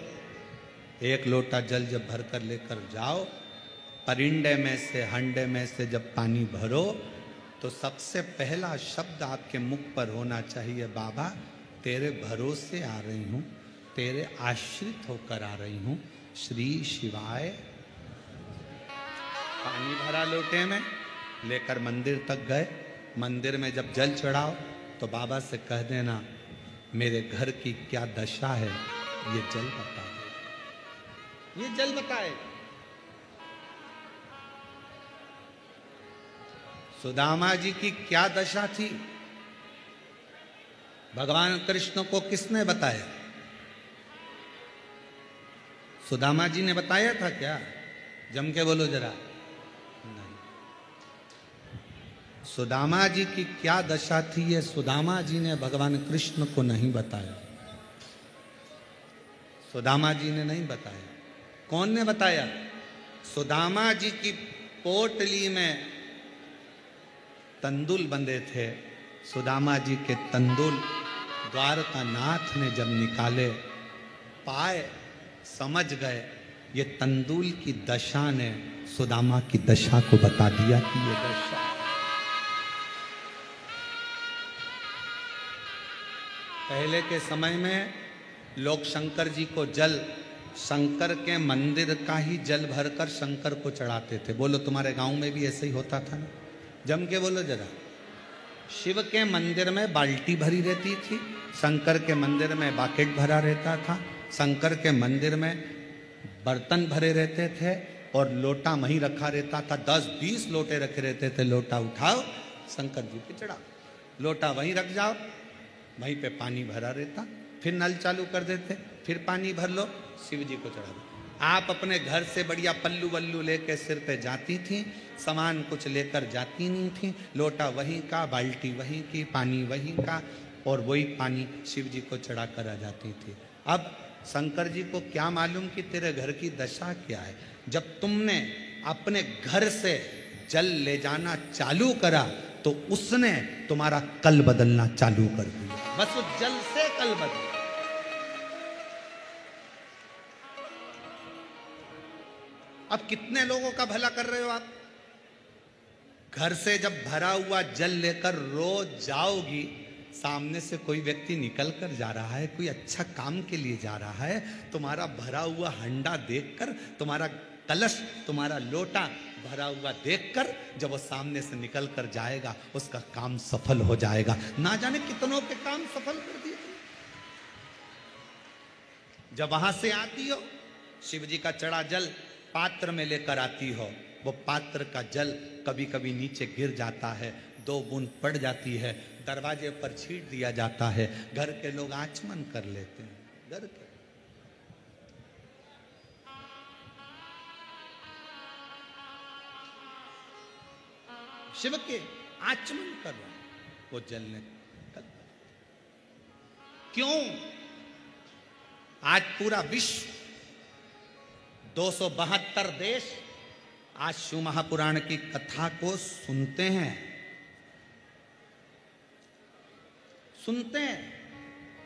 एक लोटा जल जब भर कर लेकर जाओ, परिंडे में से, हंडे में से जब पानी भरो, तो सबसे पहला शब्द आपके मुख पर होना चाहिए, बाबा तेरे भरोसे आ रही हूं, तेरे आश्रित होकर आ रही हूं, श्री शिवाय। पानी भरा लोटे में, लेकर मंदिर तक गए, मंदिर में जब जल चढ़ाओ तो बाबा से कह देना, मेरे घर की क्या दशा है, ये जल बताए, ये जल बताए। सुदामा जी की क्या दशा थी, भगवान कृष्ण को किसने बताया? सुदामा जी ने बताया था क्या? जम के बोलो जरा। नहीं। सुदामा जी की क्या दशा थी, ये सुदामा जी ने भगवान कृष्ण को नहीं बताया। सुदामा जी ने नहीं बताया। कौन ने बताया? सुदामा जी की पोटली में तंदुल बंधे थे, सुदामा जी के तंदुल द्वारका नाथ ने जब निकाले, पाए, समझ गए, ये तंदुल की दशा ने सुदामा की दशा को बता दिया कि ये दशा। पहले के समय में लोग शंकर जी को जल, शंकर के मंदिर का ही जल भरकर शंकर को चढ़ाते थे। बोलो तुम्हारे गांव में भी ऐसे ही होता था ना? जम के बोलो जरा। शिव के मंदिर में बाल्टी भरी रहती थी, शंकर के मंदिर में बाकेट भरा रहता था, शंकर के मंदिर में बर्तन भरे रहते थे और लोटा वहीं रखा रहता था। 10-20 लोटे रखे रहते थे। लोटा उठाओ, शंकर जी पे चढ़ाओ, लोटा वहीं रख जाओ, वहीं पे पानी भरा रहता, फिर नल चालू कर देते, फिर पानी भर लो, शिव जी को चढ़ा दो। आप अपने घर से बढ़िया पल्लू वल्लू लेके सिर पे जाती थी, सामान कुछ लेकर जाती नहीं थी, लोटा वहीं का, बाल्टी वहीं की, पानी वहीं का, और वही पानी शिव जी को चढ़ा कर आ जाती थी। अब शंकर जी को क्या मालूम कि तेरे घर की दशा क्या है। जब तुमने अपने घर से जल ले जाना चालू करा तो उसने तुम्हारा कल बदलना चालू कर दिया। बस उस जल से कल बदला। अब कितने लोगों का भला कर रहे हो आप? घर से जब भरा हुआ जल लेकर रोज जाओगी, सामने से कोई व्यक्ति निकल कर जा रहा है, कोई अच्छा काम के लिए जा रहा है, तुम्हारा भरा हुआ हंडा देखकर, तुम्हारा कलश, तुम्हारा लोटा भरा हुआ देखकर जब वो सामने से निकल कर जाएगा, उसका काम सफल हो जाएगा। ना जाने कितनों के काम सफल कर दिए। जब वहां से आती हो, शिव जी का चढ़ा जल पात्र में लेकर आती हो, वो पात्र का जल कभी कभी नीचे गिर जाता है, 2 बूंद पड़ जाती है, दरवाजे पर छींट दिया जाता है, घर के लोग आचमन कर लेते हैं। घर के शिव के आचमन कर रहा है वो जल ने। क्यों? आज पूरा विश्व, 272 देश आज शिव महापुराण की कथा को सुनते हैं,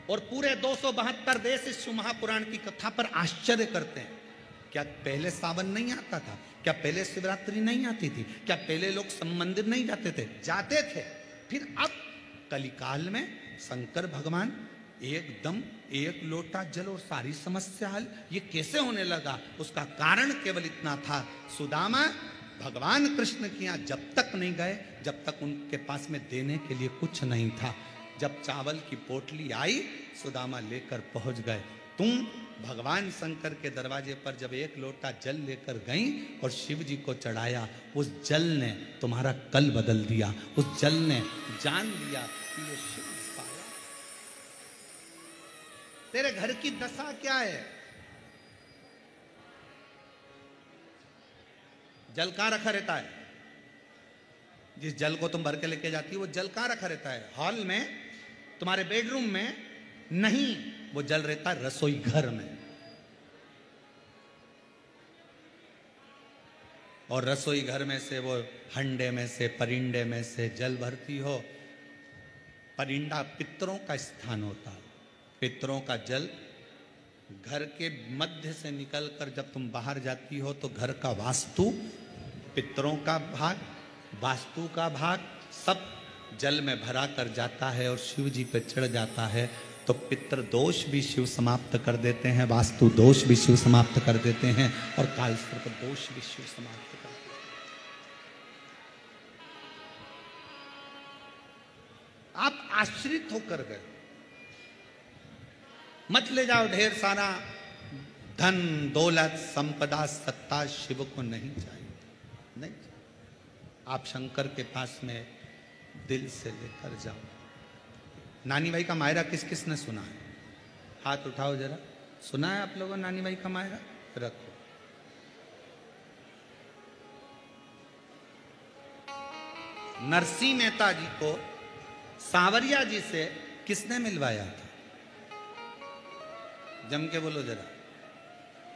और पूरे 272 देश इस शिव महापुराण की कथा पर आश्चर्य करते हैं। क्या पहले सावन नहीं आता था? क्या पहले शिवरात्रि नहीं आती थी? क्या पहले लोग मंदिर नहीं जाते थे? जाते थे। फिर अब कलिकाल में शंकर भगवान एकदम एक लोटा जल और सारी समस्या हल, ये कैसे होने लगा? उसका कारण केवल इतना था, सुदामा भगवान कृष्ण के यहाँ जब तक नहीं गए जब तक उनके पास में देने के लिए कुछ नहीं था। जब चावल की पोटली आई, सुदामा लेकर पहुंच गए। तुम भगवान शंकर के दरवाजे पर जब एक लोटा जल लेकर गई और शिव जी को चढ़ाया, उस जल ने तुम्हारा कल बदल दिया। उस जल ने जान लिया कि ये शिव पाया। तेरे घर की दशा क्या है? जल कहां रखा रहता है? जिस जल को तुम भर के लेके जाती हो वो जल कहां रखा रहता है? हॉल में, तुम्हारे बेडरूम में नहीं, वो जल रहता है रसोई घर में। और रसोई घर में से वो हंडे में से, परिंडे में से जल भरती हो। परिंडा पितरों का स्थान होता है। पितरों का जल घर के मध्य से निकलकर जब तुम बाहर जाती हो तो घर का वास्तु, पितरों का भाग, वास्तु का भाग सब जल में भरा कर जाता है और शिव जी पे चढ़ जाता है। तो पितृ दोष भी शिव समाप्त कर देते हैं, वास्तु दोष भी शिव समाप्त कर देते हैं और कालसर्प दोष भी शिव समाप्त कर देते हैं। आप आश्रित होकर गए, मत ले जाओ ढेर सारा धन दौलत संपदा सत्ता, शिव को नहीं चाहिए, नहीं। आप शंकर के पास में दिल से लेकर जाओ। नानी भाई का मायरा किस किस ने सुना है? हाथ उठाओ जरा। सुना है आप लोगों नानी भाई का मायरा? रखो। नरसिंह मेहता जी को सांवरिया जी से किसने मिलवाया था? जम के बोलो जरा,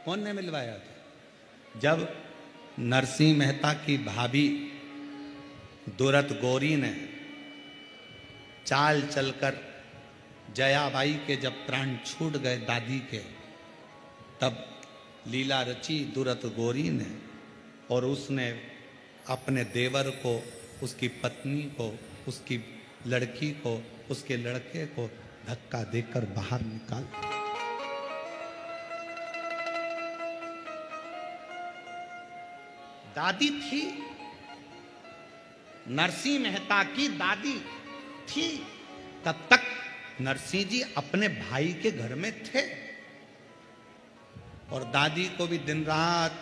कौन ने मिलवाया था? जब नरसिंह मेहता की भाभी दुरत गौरी ने चाल चलकर जयाबाई के जब प्राण छूट गए दादी के, तब लीला रची दुरत गौरी ने और उसने अपने देवर को, उसकी पत्नी को, उसकी लड़की को, उसके लड़के को धक्का देकर बाहर निकाल। दादी थी, नरसिंह मेहता की दादी थी। तब तक नरसिंह जी अपने भाई के घर में थे और दादी को भी दिन रात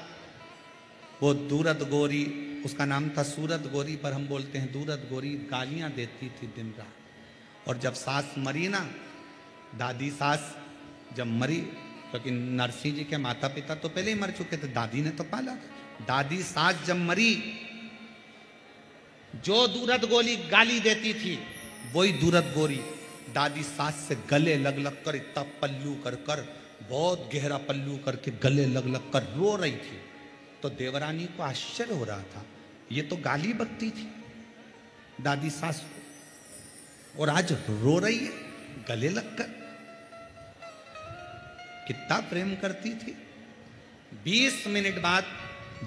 वो दूरत गोरी, उसका नाम था सूरत गोरी पर हम बोलते हैं दूरत गोरी, गालियां देती थी दिन रात। और जब सास मरी ना, दादी सास जब मरी, क्योंकि नरसिंह जी के माता पिता तो पहले ही मर चुके थे, दादी ने तो पाला। दादी सास जब मरी, जो दूरत गोली गाली देती थी वही दूरत गोरी दादी सास से गले लग लग कर, इतना पल्लू कर कर, बहुत गहरा पल्लू करके गले लग लग कर रो रही थी। तो देवरानी को आश्चर्य हो रहा था, ये तो गाली बकती थी दादी सास को और आज रो रही है गले लग कर। कितना प्रेम करती थी। 20 मिनट बाद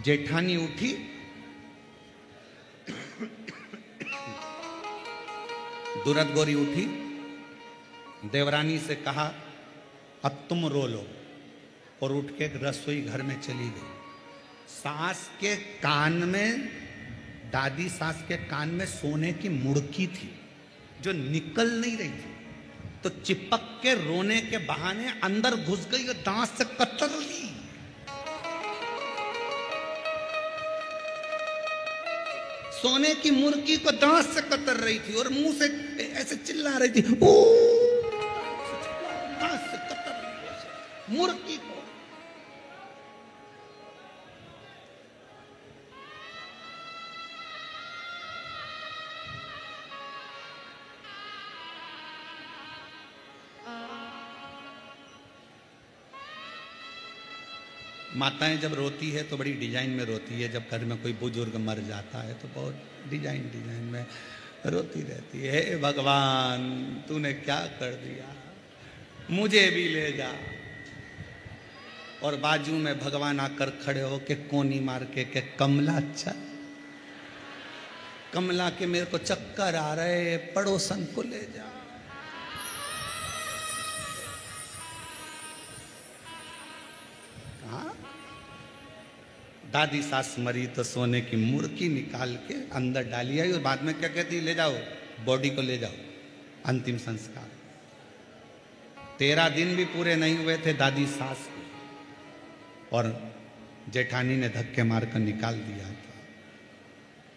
जेठानी उठी, दुरत गौरी उठी, देवरानी से कहा अब तुम रो लो, और उठ के रसोई घर में चली गई। सास के कान में, दादी सास के कान में सोने की मुड़की थी जो निकल नहीं रही थी, तो चिपक के रोने के बहाने अंदर घुस गई और दांत से कतर ली। सोने की मुर्गी को दांत से कतर रही थी और मुंह से ऐसे चिल्ला रही थी, ओ दांत से कतर रही मुर्गी को। माताएं जब रोती है तो बड़ी डिजाइन में रोती है। जब घर में कोई बुजुर्ग मर जाता है तो बहुत डिजाइन में रोती रहती है, हे भगवान तूने क्या कर दिया, मुझे भी ले जा। और बाजू में भगवान आकर खड़े हो के कोनी मार के कमला चल, कमला के मेरे को चक्कर आ रहे, पड़ोसन को ले जा। दादी सास मरी तो सोने की मुर्की निकाल के अंदर डाली आई और बाद में क्या कहती, ले जाओ बॉडी को, ले जाओ अंतिम संस्कार। 13 दिन भी पूरे नहीं हुए थे दादी सास के, और जेठानी ने धक्के मारकर निकाल दिया था।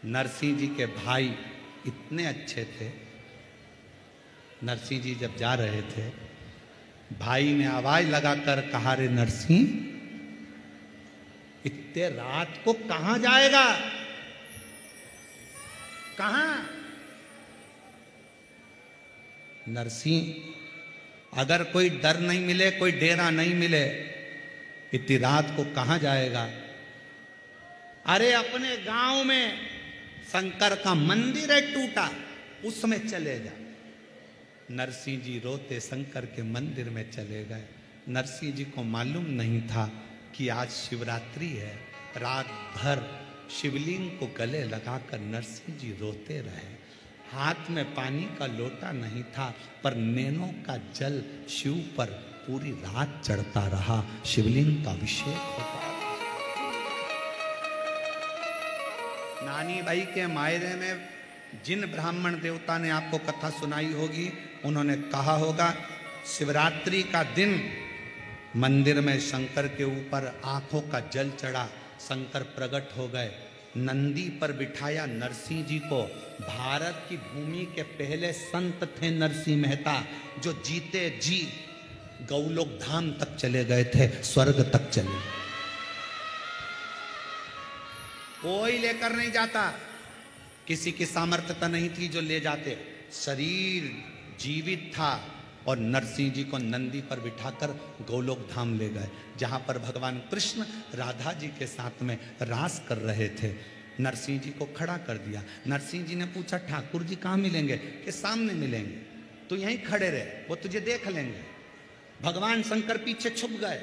नरसिंह जी के भाई इतने अच्छे थे, नरसिंह जी जब जा रहे थे, भाई ने आवाज लगाकर कहा, रे नरसिंह, इतने रात को कहां जाएगा, कहां? नरसिंह, अगर कोई डर नहीं मिले, कोई डेरा नहीं मिले, इतनी रात को कहां जाएगा? अरे अपने गांव में शंकर का मंदिर है टूटा, उसमें चले जा। नरसिंह जी रोते शंकर के मंदिर में चले गए। नरसिंह जी को मालूम नहीं था कि आज शिवरात्रि है। रात भर शिवलिंग को गले लगाकर नरसिंह जी रोते रहे। हाथ में पानी का लोटा नहीं था, पर नैनों का जल शिव पर पूरी रात चढ़ता रहा, शिवलिंग का अभिषेक होता रहा। नानी भाई के मायरे में जिन ब्राह्मण देवता ने आपको कथा सुनाई होगी, उन्होंने कहा होगा, शिवरात्रि का दिन मंदिर में शंकर के ऊपर आंखों का जल चढ़ा, शंकर प्रकट हो गए, नंदी पर बिठाया नरसिंह जी को। भारत की भूमि के पहले संत थे नरसिंह मेहता, जो जीते जी गौलोक धाम तक चले गए थे, स्वर्ग तक चले गए। कोई लेकर नहीं जाता, किसी की सामर्थ्यता नहीं थी जो ले जाते, शरीर जीवित था और नरसिंह जी को नंदी पर बिठाकर गोलोक धाम ले गए, जहां पर भगवान कृष्ण राधा जी के साथ में रास कर रहे थे। नरसिंह जी को खड़ा कर दिया। नरसिंह जी ने पूछा, ठाकुर जी कहाँ मिलेंगे? कि सामने मिलेंगे, तो यहीं खड़े रहे, वो तुझे देख लेंगे। भगवान शंकर पीछे छुप गए।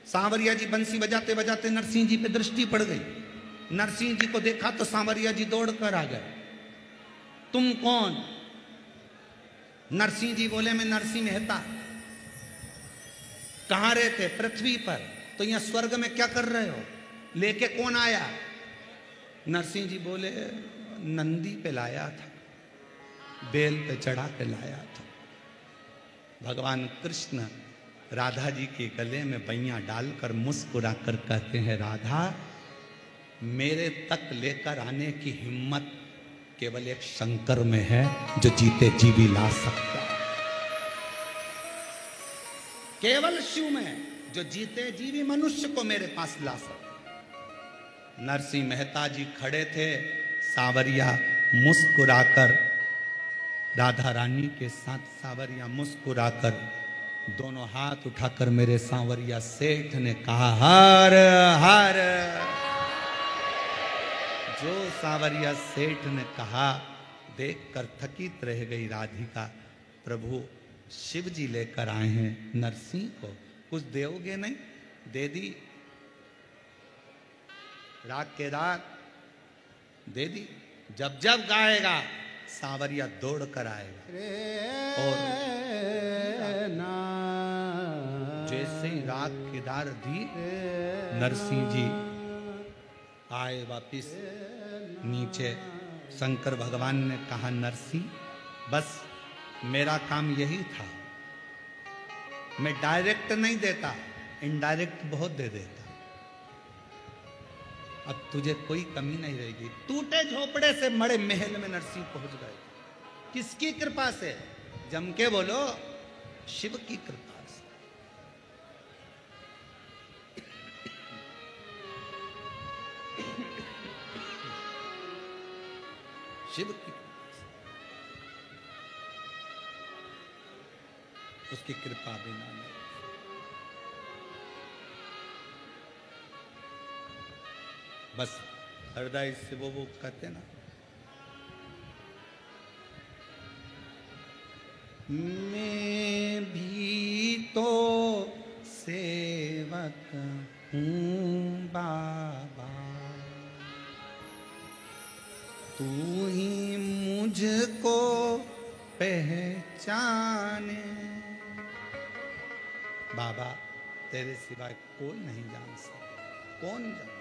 सांवरिया जी बंसी बजाते बजाते नरसिंह जी पे दृष्टि पड़ गई। नरसिंह जी को देखा तो सांवरिया जी दौड़ कर आ गए। तुम कौन? नरसिंह जी बोले, मैं नरसिंह मेहता। कहां रहते? पृथ्वी पर। तो यहां स्वर्ग में क्या कर रहे हो? लेके कौन आया? नरसिंह जी बोले, नंदी पे लाया था, बेल पे चढ़ा के लाया था। भगवान कृष्ण राधा जी के गले में बैया डालकर मुस्कुराकर कहते हैं, राधा, मेरे तक लेकर आने की हिम्मत केवल एक शंकर में है, जो जीते जी भी ला सकता है। केवल शिव में, जो जीते जी भी मनुष्य को मेरे पास ला सकता। नरसिंह मेहता जी खड़े थे, सांवरिया मुस्कुराकर, राधा रानी के साथ सांवरिया मुस्कुराकर दोनों हाथ उठाकर मेरे सांवरिया सेठ ने कहा, हर हर। जो सांवरिया सेठ ने कहा, देखकर थकित रह गई राधिका। प्रभु शिव जी लेकर आए हैं नरसिंह को, कुछ दोगे नहीं? दे दी, रात के रात दे दी। जब जब गाएगा सांवरिया दौड़ कर आएगा। और जैसे ही रात की दार दी, नरसिंह जी आए वापिस नीचे। शंकर भगवान ने कहा, नरसिंह, बस मेरा काम यही था। मैं डायरेक्ट नहीं देता, इनडायरेक्ट बहुत दे देता। अब तुझे कोई कमी नहीं रहेगी। टूटे झोपड़े से मड़े महल में नरसिंह पहुंच गए। किसकी कृपा से? जम के बोलो, शिव की कृपा से। शिव की कृपा से, उसकी कृपा बिना नहीं। बस हृदय से वो कहते ना, मैं भी तो सेवक हूँ बाबा, तू ही मुझको पहचाने। बाबा, तेरे सिवाय कोई नहीं जान सकता। कौन जाने?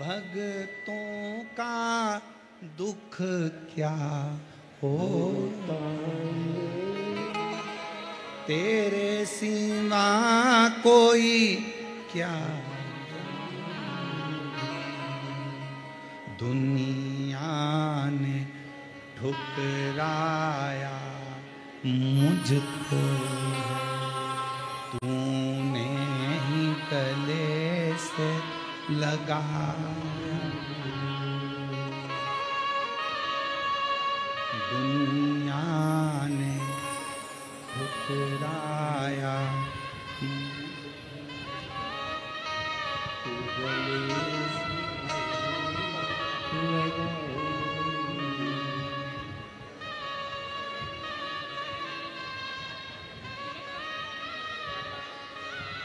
भक्तों का दुख क्या होता तेरे सिवा कोई क्या दुनिया ने ठुकराया मुझको तूने ही गले से लगाया दुनिया ने ठुकराया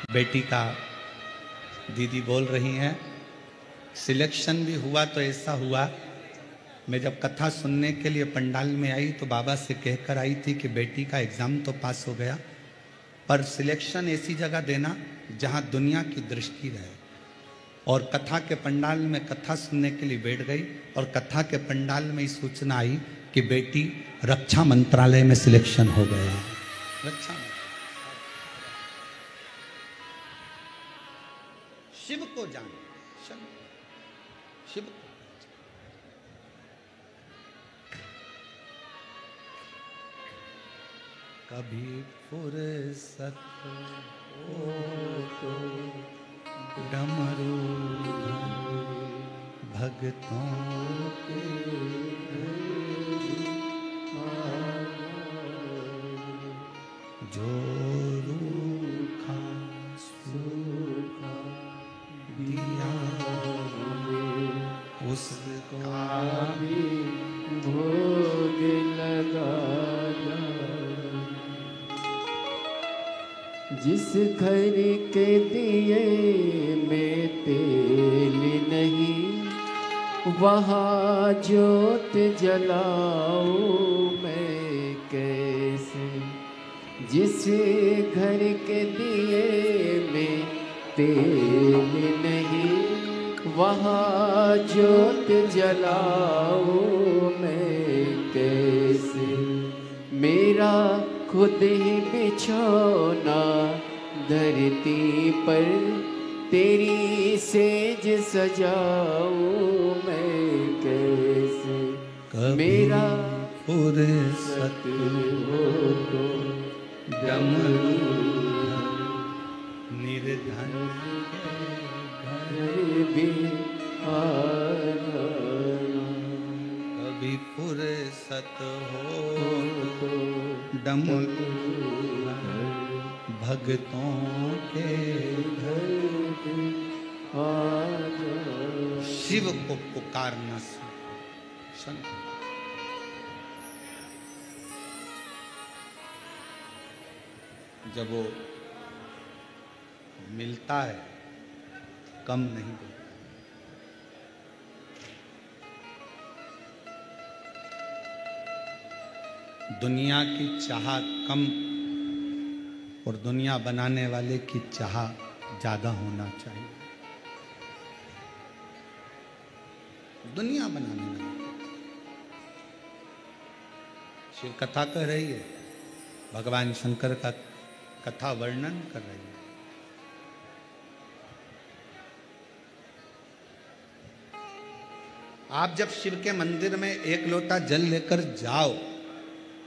बेटी का दीदी बोल रही हैं सिलेक्शन भी हुआ तो ऐसा हुआ मैं जब कथा सुनने के लिए पंडाल में आई तो बाबा से कहकर आई थी कि बेटी का एग्ज़ाम तो पास हो गया पर सिलेक्शन ऐसी जगह देना जहां दुनिया की दृष्टि रहे और कथा के पंडाल में कथा सुनने के लिए बैठ गई और कथा के पंडाल में ही सूचना आई कि बेटी रक्षा मंत्रालय में सिलेक्शन हो गया रक्षा शिव को जान शिव कभी फुर्सत हो तो डमरू भक्तों के जो रूखा सूखा दिया उसका भी भोग लगाया जिस घर के दिए में तेल नहीं वहाँ ज्योत जलाऊं मैं कैसे जिस घर के दिए में तेल नहीं वहाँ ज्योत जलाऊं मैं कैसे मेरा खुद ही बिछौना धरती पर तेरी सेज सजाऊं मैं कैसे मेरा फुर्सत हो तो डमरू निर्धन भी कभी फुर्सत हो तो डमरू भक्तों के घर शिव को पुकारना सुन जब वो मिलता है कम नहीं देता दुनिया की चाह कम और दुनिया बनाने वाले की चाह ज्यादा होना चाहिए दुनिया बनाने वाले शिव कथा कह रही है भगवान शंकर का कथा वर्णन कर रही है आप जब शिव के मंदिर में एक लोटा जल लेकर जाओ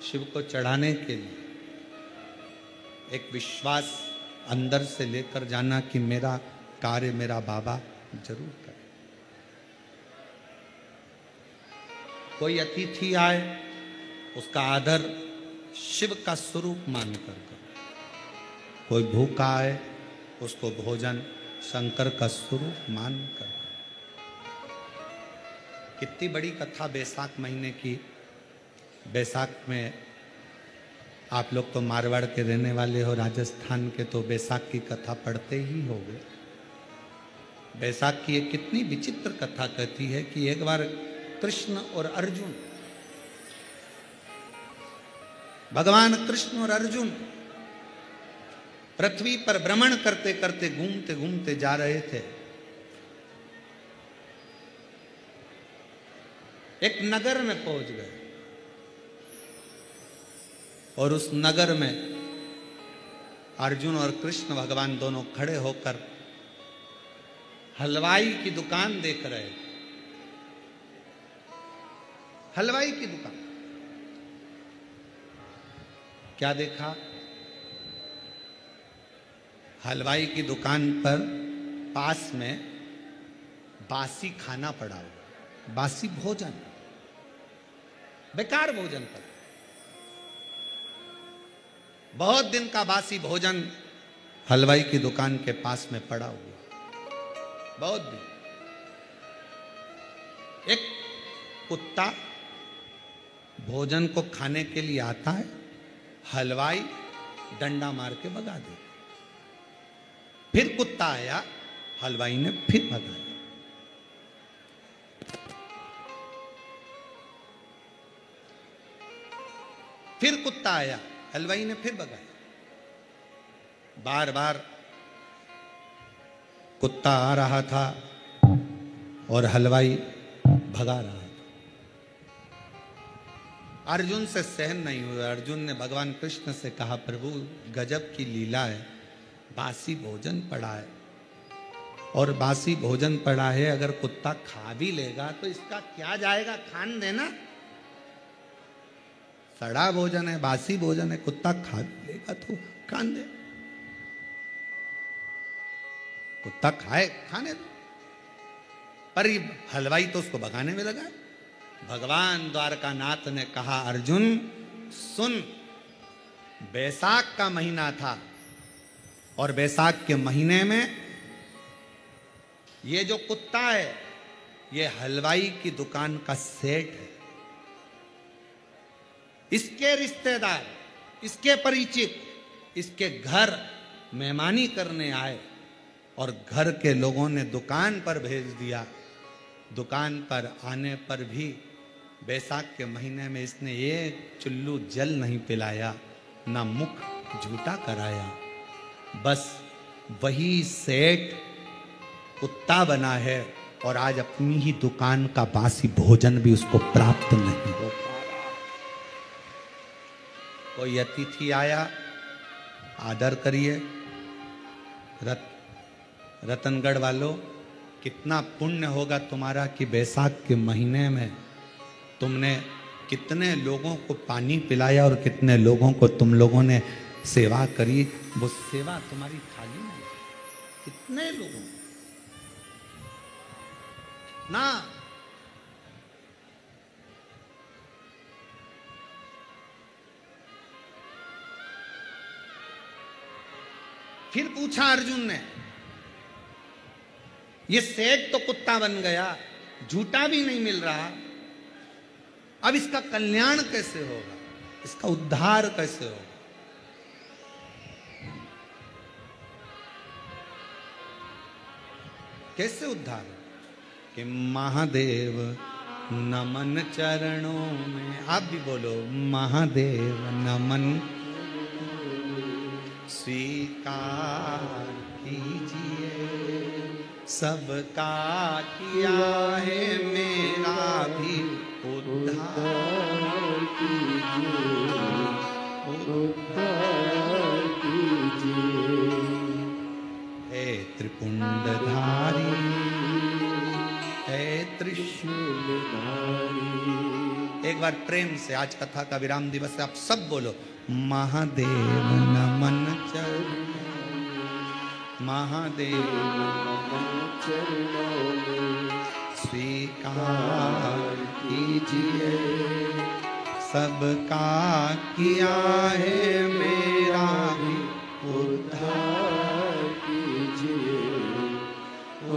शिव को चढ़ाने के लिए एक विश्वास अंदर से लेकर जाना कि मेरा कार्य मेरा बाबा जरूर करे कोई अतिथि आए उसका आदर शिव का स्वरूप मानकर करो कोई भूखा आए उसको भोजन शंकर का स्वरूप मानकर कितनी बड़ी कथा बैसाख महीने की बैसाख में आप लोग तो मारवाड़ के रहने वाले हो राजस्थान के तो बैसाख की कथा पढ़ते ही होंगे बैसाख की एक कितनी विचित्र कथा कहती है कि एक बार कृष्ण और अर्जुन भगवान कृष्ण और अर्जुन पृथ्वी पर भ्रमण करते करते घूमते घूमते जा रहे थे एक नगर में पहुंच गए और उस नगर में अर्जुन और कृष्ण भगवान दोनों खड़े होकर हलवाई की दुकान देख रहे थे। हलवाई की दुकान क्या देखा? हलवाई की दुकान पर पास में बासी खाना पड़ा हुआ, बासी भोजन, बेकार भोजन पर, बहुत दिन का बासी भोजन हलवाई की दुकान के पास में पड़ा हुआ, बहुत दिन। एक कुत्ता भोजन को खाने के लिए आता है, हलवाई डंडा मार के भगा दे। फिर कुत्ता आया, हलवाई ने फिर भगा दिया। फिर कुत्ता आया, हलवाई ने फिर भगाया। बार बार कुत्ता आ रहा था और हलवाई भगा रहा था। अर्जुन से सहन नहीं हुआ। अर्जुन ने भगवान कृष्ण से कहा, प्रभु गजब की लीला है, बासी भोजन पड़ा है और बासी भोजन पड़ा है, अगर कुत्ता खा भी लेगा तो इसका क्या जाएगा, खान देना। सड़ा भोजन है, बासी भोजन है, कुत्ता खा लेगा तो खान दे, कुत्ता खाए खाने दो। पर ये हलवाई तो उसको भगाने में लगा है। भगवान द्वारकानाथ ने कहा, अर्जुन सुन, बैसाख का महीना था और बैसाख के महीने में ये जो कुत्ता है ये हलवाई की दुकान का सेठ है। इसके रिश्तेदार, इसके परिचित इसके घर मेहमानी करने आए और घर के लोगों ने दुकान पर भेज दिया। दुकान पर आने पर भी बैसाख के महीने में इसने एक चुल्लू जल नहीं पिलाया, ना मुख झूठा कराया। बस वही सेठ कुत्ता बना है और आज अपनी ही दुकान का बासी भोजन भी उसको प्राप्त नहीं हो पा रहा। कोई अतिथि आया, आदर करिए। रतनगढ़ वालों, कितना पुण्य होगा तुम्हारा कि बैसाख के महीने में तुमने कितने लोगों को पानी पिलाया और कितने लोगों को तुम लोगों ने सेवा करी। वो सेवा तुम्हारी खाली नहीं, कितने लोगों ना। फिर पूछा अर्जुन ने, ये सेठ तो कुत्ता बन गया, झूठा भी नहीं मिल रहा, अब इसका कल्याण कैसे होगा, इसका उद्धार कैसे होगा? कैसे उद्धार? कि महादेव नमन चरणों में, आप भी बोलो, महादेव नमन स्वीकार कीजिए, सबका किया है मेरा भी उद्धार कीजिए, उद्धार कीजिए। हे त्रिपुंडधारी, हे त्रिशूलधारी। एक बार प्रेम से, आज कथा का विराम दिवस है, आप सब बोलो, महादेव नमन चरणों, महादेव नमन चरणों में स्वीकार कीजिए, सबका किया है मेरा भी उद्धार कीजिए,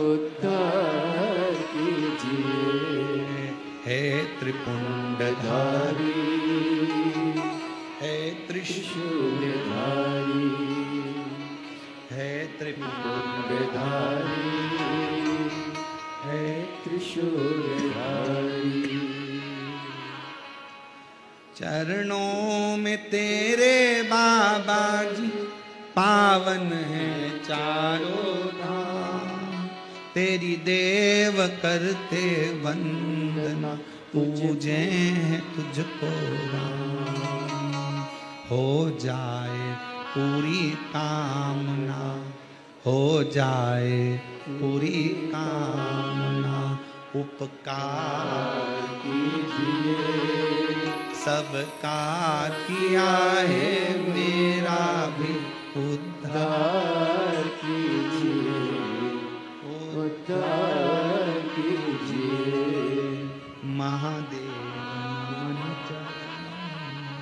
उद्धार कीजिए। हे त्रिपुंडधारी, हे त्रिशूलधारी, हे त्रिपुंडधारी, हे त्रिशूलधारी। चरणों में तेरे बाबा जी पावन है चारों धाम, तेरी देव करते वंदना पूजे तुझको राम, हो जाए पूरी कामना, हो जाए पूरी कामना। उपकार कीजिए सबका किया है, मेरा भी उद्धार कीजिए, उद्धार कीजिए। महादेव नमन चरणों,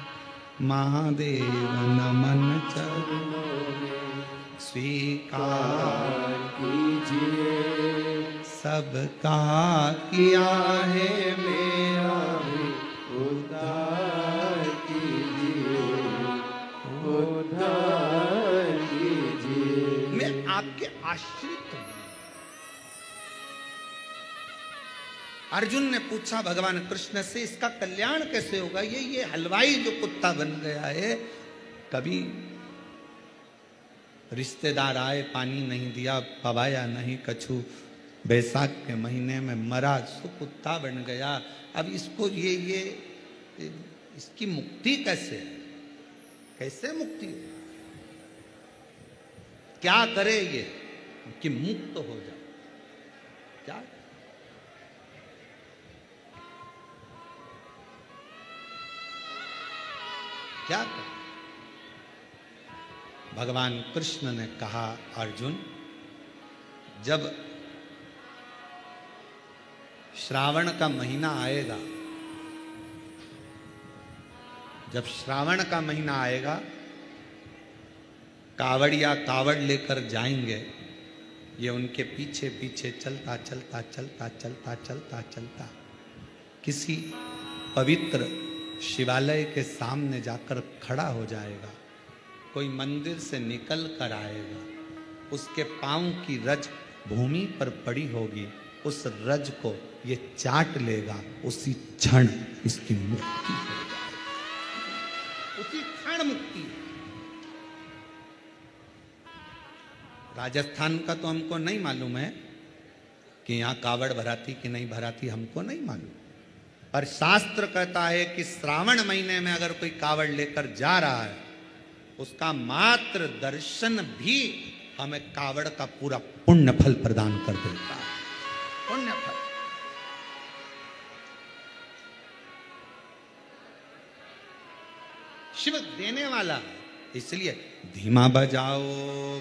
महादेव नमन चरणों में स्वीकार कीजिए, सबका किया है, मेरा भी उद्धार कीजिए, उद्धार कीजिए। मैं आपके आश्रित हूं। अर्जुन ने पूछा भगवान कृष्ण से, इसका कल्याण कैसे होगा? ये हलवाई जो कुत्ता बन गया है, कभी रिश्तेदार आए, पानी नहीं दिया, पवाया नहीं कछु, बैसाख के महीने में मरा, सो कुत्ता बन गया। अब इसको ये इसकी मुक्ति कैसे है? कैसे मुक्ति हो? क्या करे ये कि मुक्त हो जाए? क्या क्या करे? भगवान कृष्ण ने कहा, अर्जुन, जब श्रावण का महीना आएगा, जब श्रावण का महीना आएगा, कावड़िया कावड़ लेकर जाएंगे, ये उनके पीछे पीछे चलता चलता चलता चलता चलता चलता किसी पवित्र शिवालय के सामने जाकर खड़ा हो जाएगा। कोई मंदिर से निकल कर आएगा, उसके पांव की रज भूमि पर पड़ी होगी, उस रज को ये चाट लेगा, उसी क्षण इसकी मुक्ति हो जाएगी, उसी क्षण मुक्ति। राजस्थान का तो हमको नहीं मालूम है कि यहाँ कावड़ भराती कि नहीं भराती, हमको नहीं मालूम, पर शास्त्र कहता है कि श्रावण महीने में अगर कोई कावड़ लेकर जा रहा है, उसका मात्र दर्शन भी हमें कावड़ का पूरा पुण्य फल प्रदान कर देता है। पुण्य फल। शिव देने वाला, इसलिए धीमा बजाओ।